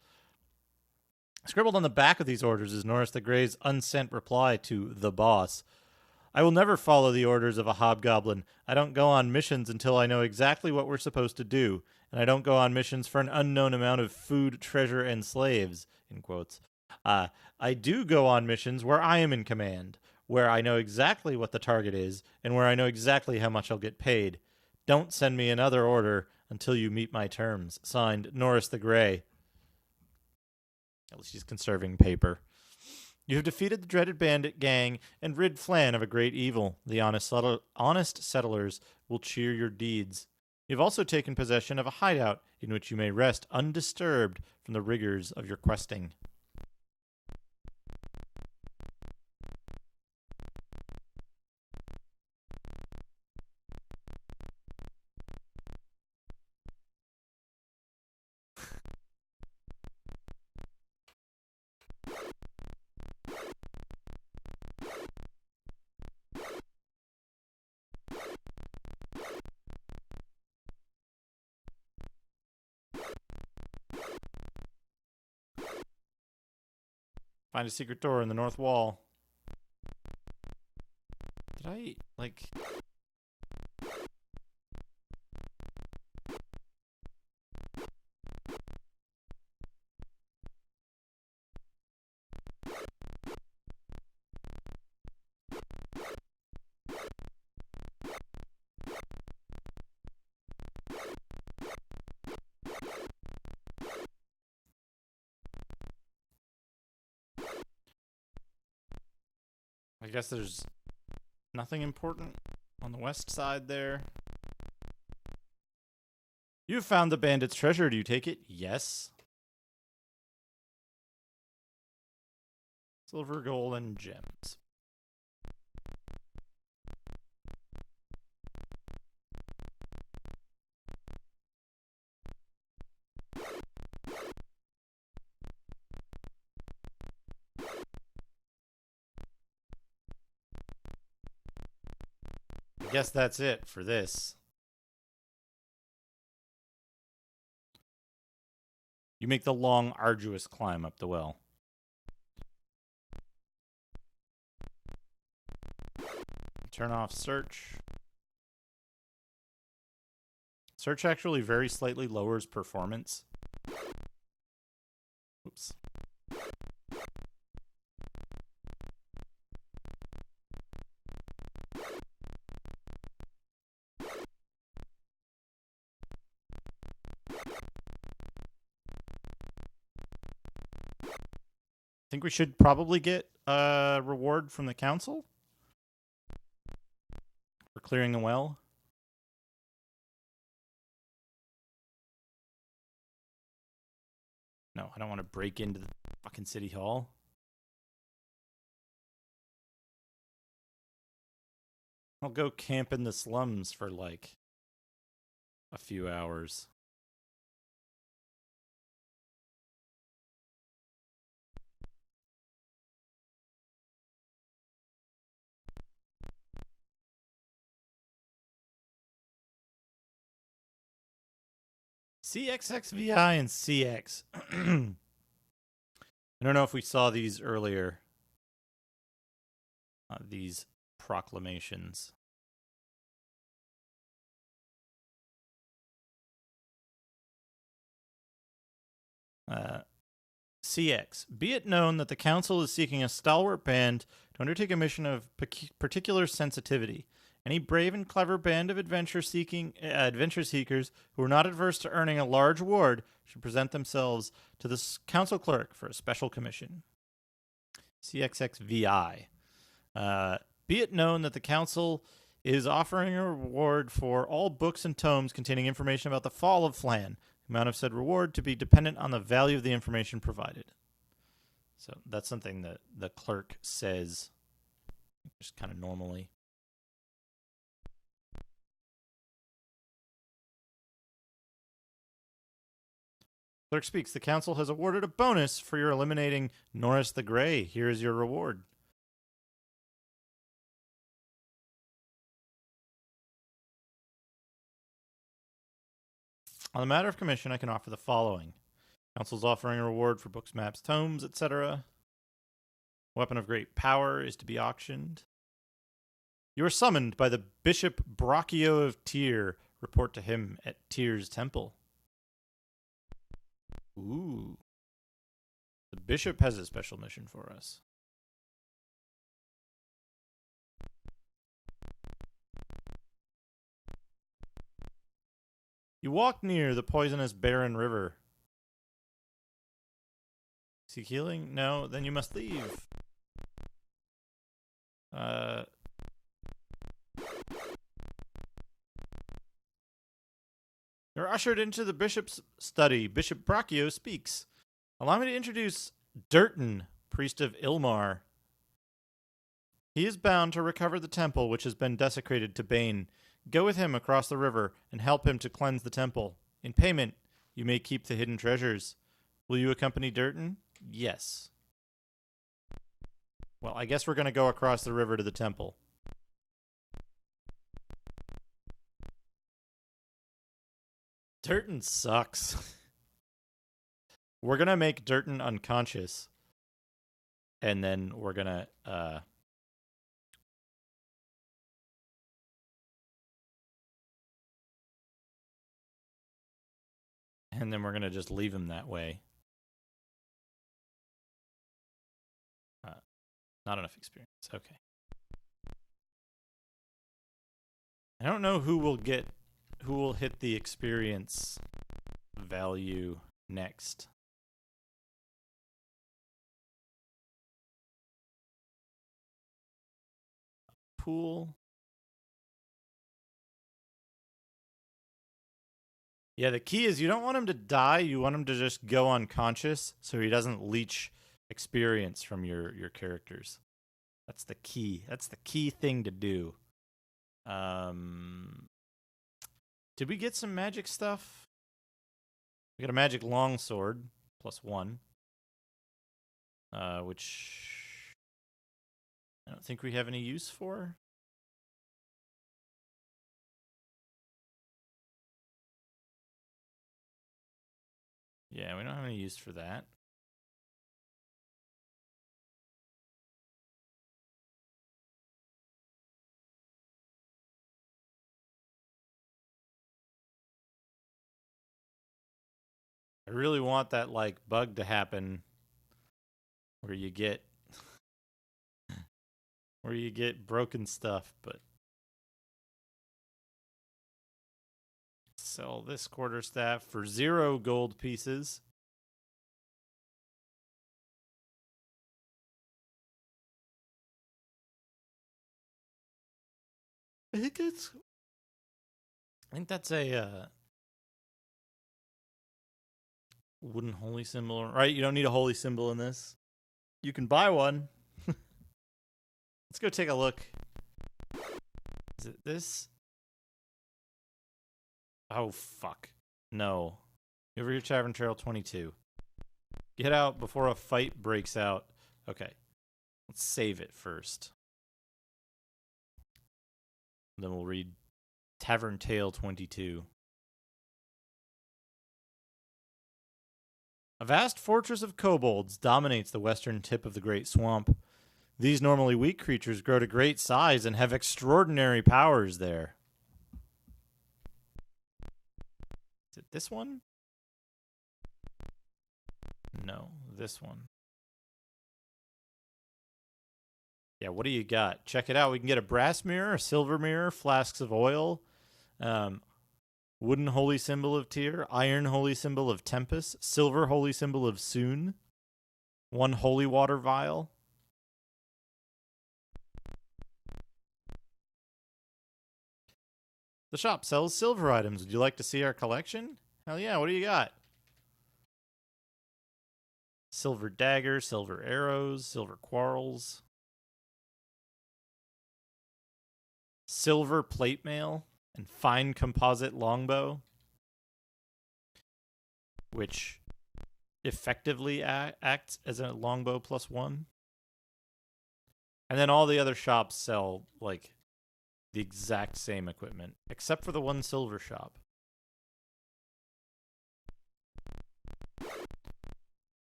S1: Scribbled on the back of these orders is Norris the Grey's unsent reply to the boss. I will never follow the orders of a hobgoblin. I don't go on missions until I know exactly what we're supposed to do, and I don't go on missions for an unknown amount of food, treasure, and slaves. In quotes. I do go on missions where I am in command, where I know exactly what the target is, and where I know exactly how much I'll get paid. Don't send me another order until you meet my terms. Signed, Norris the Grey. At least he's conserving paper. You have defeated the dreaded bandit gang and rid Flan of a great evil. The honest settlers will cheer your deeds. You've also taken possession of a hideout in which you may rest undisturbed from the rigors of your questing. Find a secret door in the north wall. Did I, like... I guess there's nothing important on the west side there. You have found the bandit's treasure. Do you take it? Yes. Silver, gold, and gems. I guess that's it for this. You make the long, arduous climb up the well. Turn off search. Search actually very slightly lowers performance. Oops. I think we should probably get a reward from the council for clearing the well. No, I don't want to break into the fucking city hall. I'll go camp in the slums for like a few hours. CXXVI and CX. I don't know if we saw these earlier. These proclamations. CX. Be it known that the Council is seeking a stalwart band to undertake a mission of particular sensitivity. Any brave and clever band of adventure seekers who are not adverse to earning a large reward should present themselves to the council clerk for a special commission. CXXVI. Be it known that the council is offering a reward for all books and tomes containing information about the fall of Flan. The amount of said reward to be dependent on the value of the information provided. So that's something that the clerk says just kind of normally. Clerk speaks. The council has awarded a bonus for your eliminating Norris the Grey. Here is your reward. On the matter of commission, I can offer the following. Council's offering a reward for books, maps, tomes, etc. Weapon of great power is to be auctioned. You are summoned by the Bishop Brachio of Tyr. Report to him at Tyr's temple. Ooh. The bishop has a special mission for us. You walk near the poisonous barren river. Seek healing? No, then you must leave. You're ushered into the bishop's study. Bishop Brachio speaks. Allow me to introduce Durton, priest of Ilmar. He is bound to recover the temple which has been desecrated to Bane. Go with him across the river and help him to cleanse the temple. In payment, you may keep the hidden treasures. Will you accompany Durton? Yes. Well, I guess we're going to go across the river to the temple. Durton sucks. We're going to make Durton unconscious. And then we're going to... and then we're going to just leave him that way. Not enough experience. Okay. I don't know who will hit the experience value next. Pool. Yeah, the key is you don't want him to die. You want him to just go unconscious so he doesn't leech experience from your characters. That's the key. That's the key thing to do. Did we get some magic stuff? We got a magic longsword, +1. Which I don't think we have any use for. Yeah, we don't have any use for that. I really want that like bug to happen where you get broken stuff, but sell this quarterstaff for 0 gold pieces. I think that's a wooden holy symbol, right? You don't need a holy symbol in this. You can buy one. Let's go take a look. Is it this? Oh, fuck. No. Over here, Tavern Trail 22. Get out before a fight breaks out. Okay. Let's save it first. Then we'll read Tavern Tale 22. A vast fortress of kobolds dominates the western tip of the Great Swamp. These normally weak creatures grow to great size and have extraordinary powers there. Is it this one? No, this one. Yeah, what do you got? Check it out. We can get a brass mirror, a silver mirror, flasks of oil, wooden holy symbol of Tyr, iron holy symbol of Tempest, silver holy symbol of Soon, 1 holy water vial. The shop sells silver items. Would you like to see our collection? Hell yeah, what do you got? Silver dagger, silver arrows, silver quarrels, silver plate mail, and fine composite longbow, which effectively acts as a longbow +1. And then all the other shops sell like the exact same equipment, except for the one silver shop.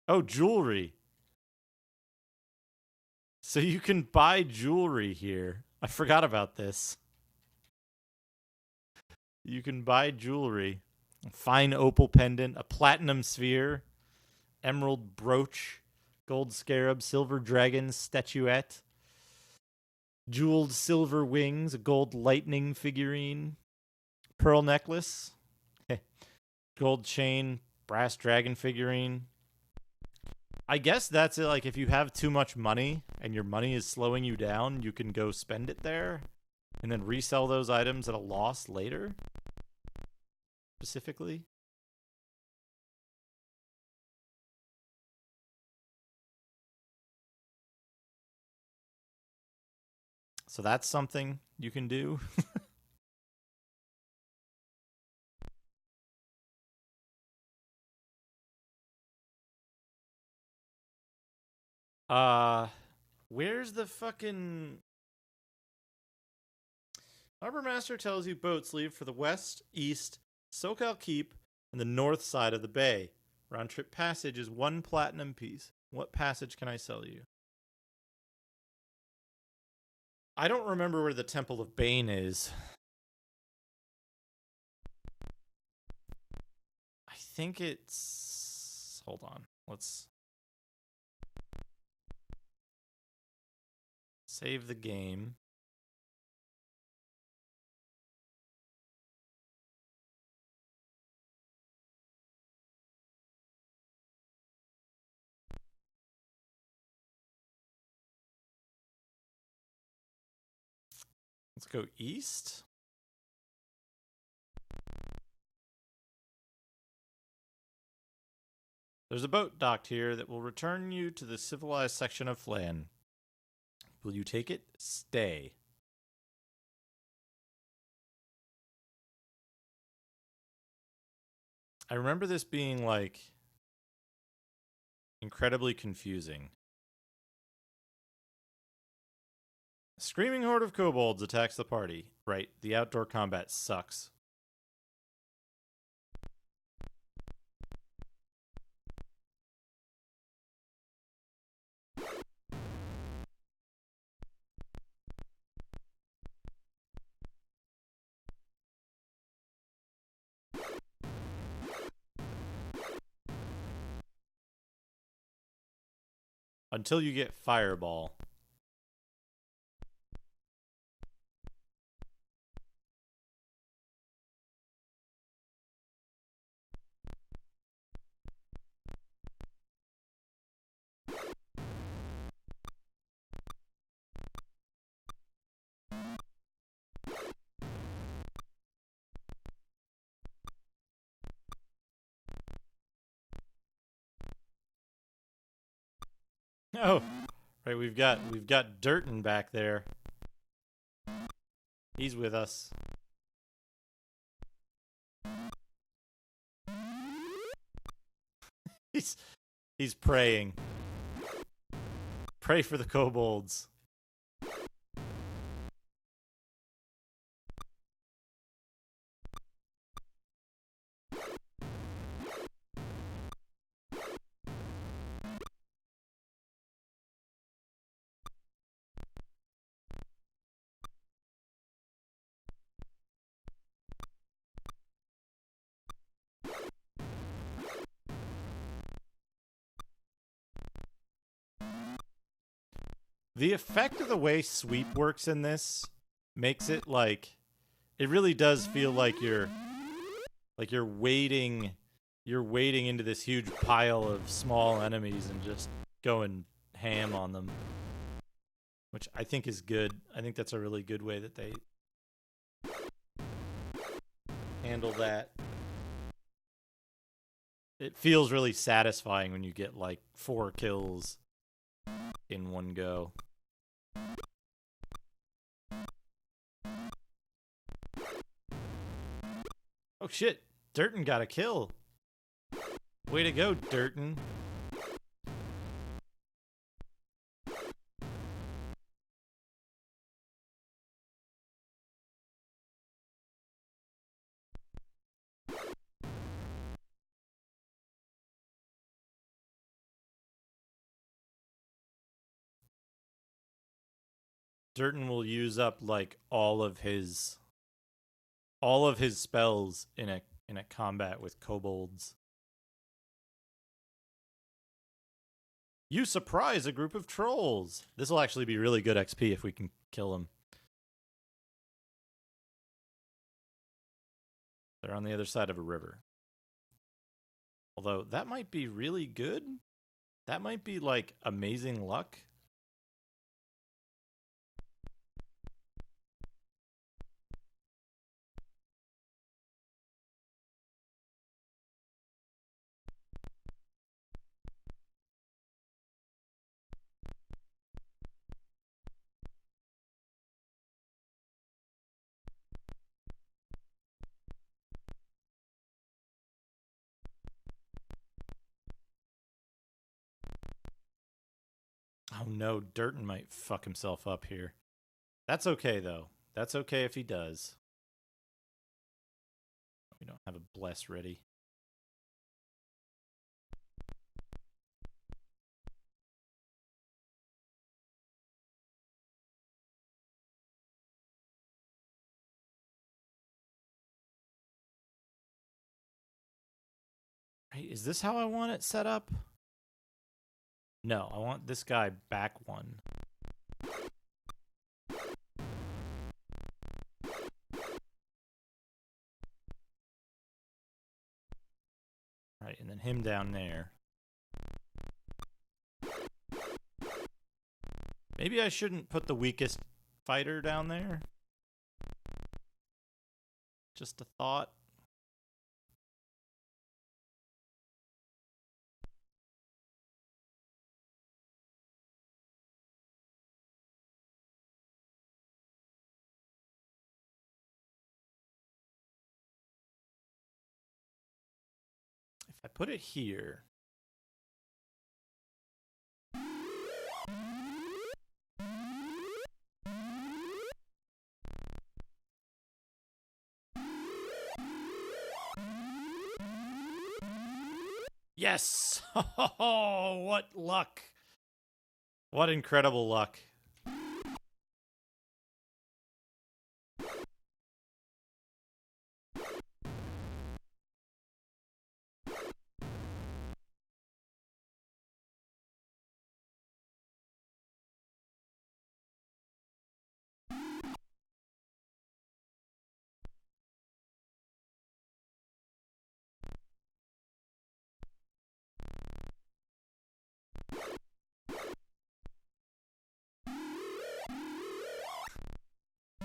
S1: Oh, jewelry. So you can buy jewelry here. I forgot about this. You can buy jewelry. A fine opal pendant, a platinum sphere, emerald brooch, gold scarab, silver dragon statuette, jeweled silver wings, a gold lightning figurine, pearl necklace, gold chain, brass dragon figurine. I guess that's it. Like, if you have too much money and your money is slowing you down, you can go spend it there and then resell those items at a loss later. Specifically. So that's something you can do. Where's the fucking Harbor Master tells you boats leave for the west, east, SoCal Keep, and the north side of the bay. Round trip passage is 1 platinum piece. What passage can I sell you? I don't remember where the Temple of Bane is. I think it's... Hold on. Let's save the game. Let's go east. There's a boat docked here that will return you to the civilized section of Flan. Will you take it? Stay. I remember this being, like, incredibly confusing. A screaming horde of kobolds attacks the party. Right, the outdoor combat sucks. Until you get Fireball. Oh, right. We've got Durton back there. He's with us. He's praying. Pray for the kobolds. The effect of the way sweep works in this makes it like it really does feel like you're wading into this huge pile of small enemies and just going ham on them, which I think is good. I think that's a really good way that they handle that. It feels really satisfying when you get like 4 kills in one go. Oh shit, Durton got a kill. Way to go, Durton. Durden will use up like all of his spells in a combat with kobolds. You surprise a group of trolls. This will actually be really good XP if we can kill them. They're on the other side of a river. Although that might be really good. That might be like amazing luck. Oh no, Durden might fuck himself up here. That's okay though. That's okay if he does. We don't have a bless ready. Right, is this how I want it set up? No, I want this guy back one. Right, and then him down there. Maybe I shouldn't put the weakest fighter down there. Just a thought. If I put it here. Yes! Oh, what luck! What incredible luck.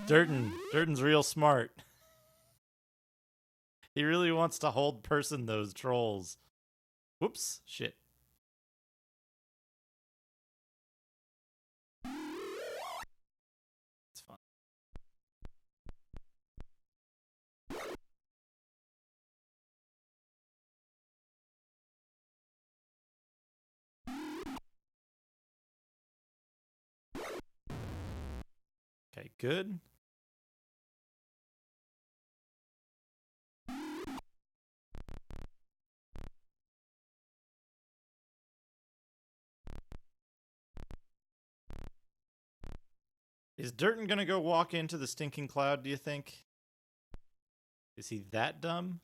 S1: Durden's real smart. He really wants to hold person those trolls. Whoops, shit. It's fine. Okay, good. Is Durden gonna go walk into the stinking cloud, do you think? Is he that dumb?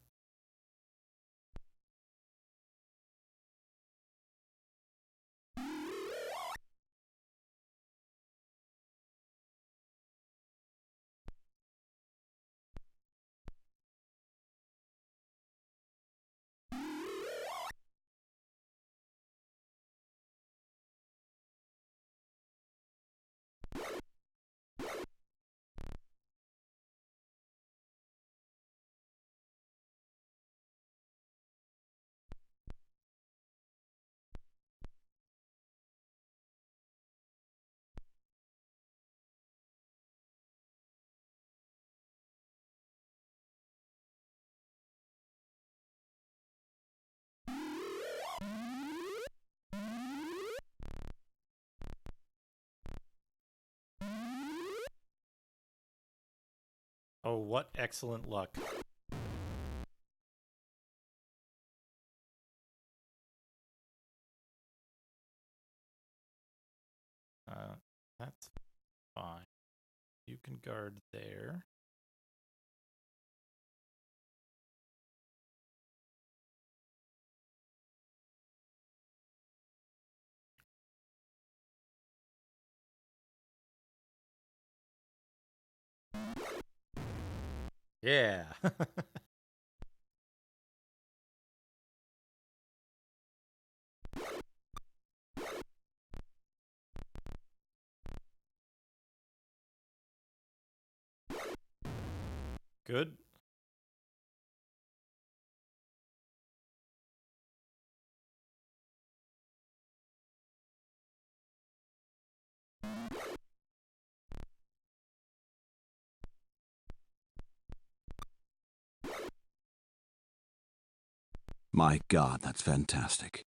S1: Oh, what excellent luck. That's fine. can guard there. Yeah. Good.
S2: My God, that's fantastic.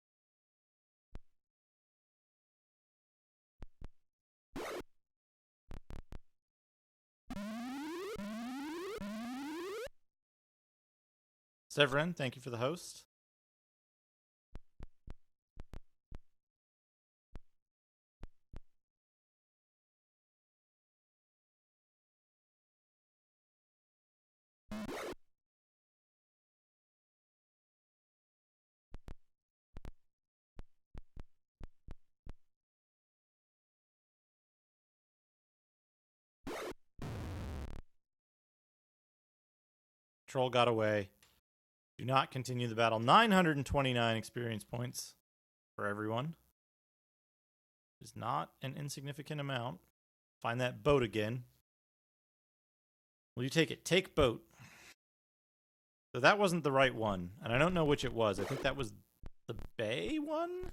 S1: Severin, thank you for the host. Troll got away. Do not continue the battle. 929 experience points for everyone. Is not an insignificant amount. Find that boat again. Will you take it? Take boat. So that wasn't the right one, and I don't know which it was. I think that was the bay one?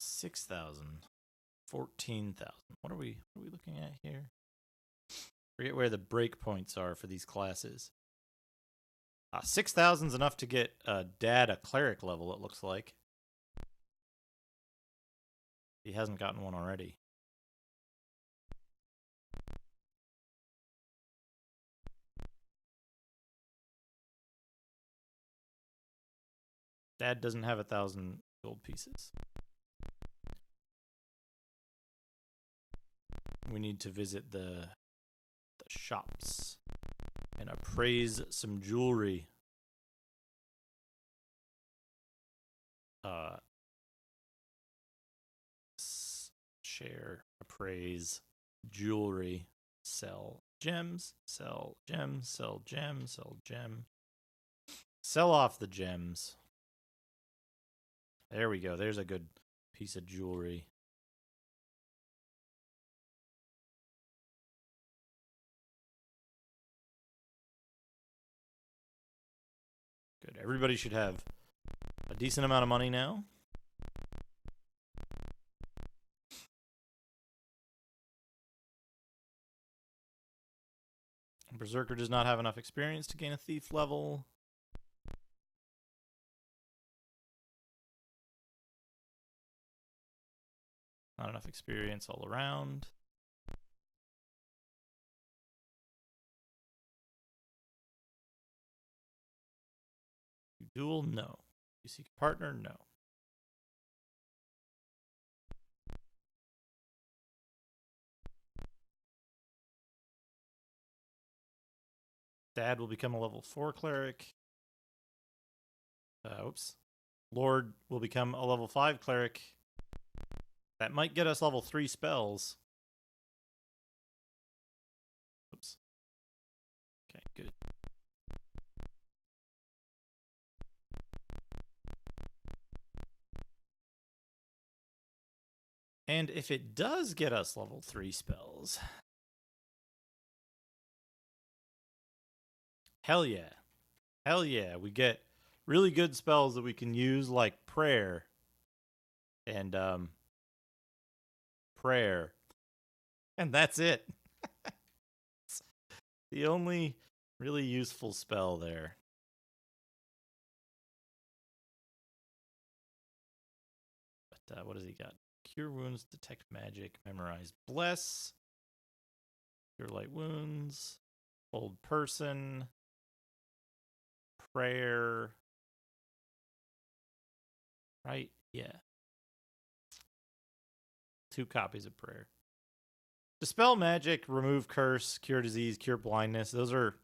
S1: $6,000. 14,000. What are we looking at here? Forget where the breakpoints are for these classes. 6,000 is enough to get Dad a cleric level, it looks like. He hasn't gotten one already. Dad doesn't have 1,000 gold pieces. We need to visit the shops and appraise some jewelry. Share, appraise, jewelry, sell gems, sell gems, sell gems, sell gem. Sell off the gems. There we go. There's a good piece of jewelry. Good. Everybody should have a decent amount of money now. Berserker does not have enough experience to gain a thief level. Not enough experience all around. You duel? No. You seek a partner? No. Dad will become a level 4 cleric. Oops. Lord will become a level 5 cleric. That might get us level 3 spells. Oops. Okay, good. And if it does get us level 3 spells, hell yeah. Hell yeah. We get really good spells that we can use, like prayer. And prayer. And that's it. It's the only really useful spell there. But what has he got? Cure wounds, detect magic, memorize bless, cure light wounds, hold person, prayer. Right? Yeah. 2 copies of prayer. Dispel magic, remove curse, cure disease, cure blindness. They're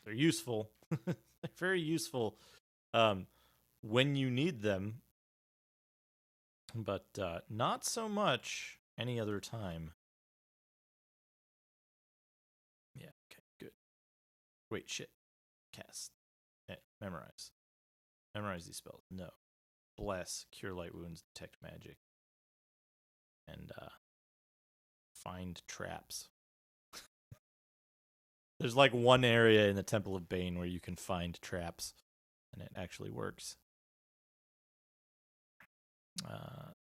S1: useful. They're very useful when you need them, but not so much any other time. Yeah, okay, good. Wait, shit. Cast. Memorize. Memorize these spells. No. Bless, cure light wounds, detect magic. And find traps. There's like one area in the Temple of Bane where you can find traps, and it actually works.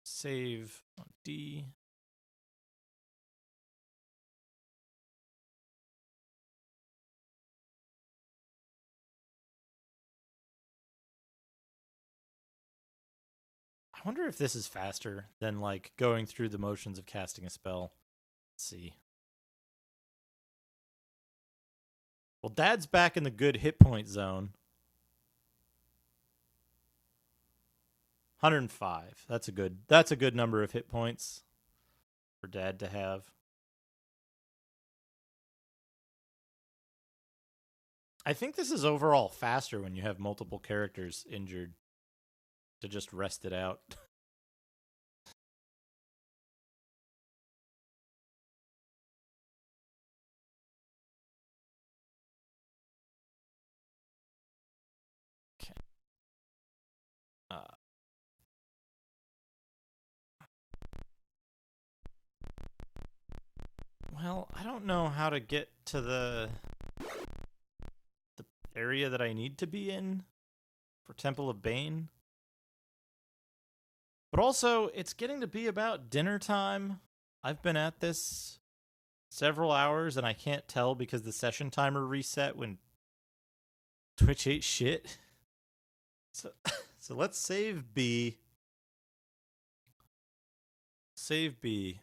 S1: Save on D. I wonder if this is faster than like going through the motions of casting a spell. Let's see. Well, Dad's back in the good hit point zone. 105. That's a good number of hit points for Dad to have. I think this is overall faster when you have multiple characters injured to just rest it out. Okay. Well, I don't know how to get to the area that I need to be in for Temple of Bane. But also, it's getting to be about dinner time. I've been at this several hours, and I can't tell because the session timer reset when Twitch ate shit. So let's save B. Save B,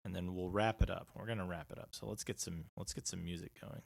S1: and then we'll wrap it up. We're gonna wrap it up. So let's get some music going.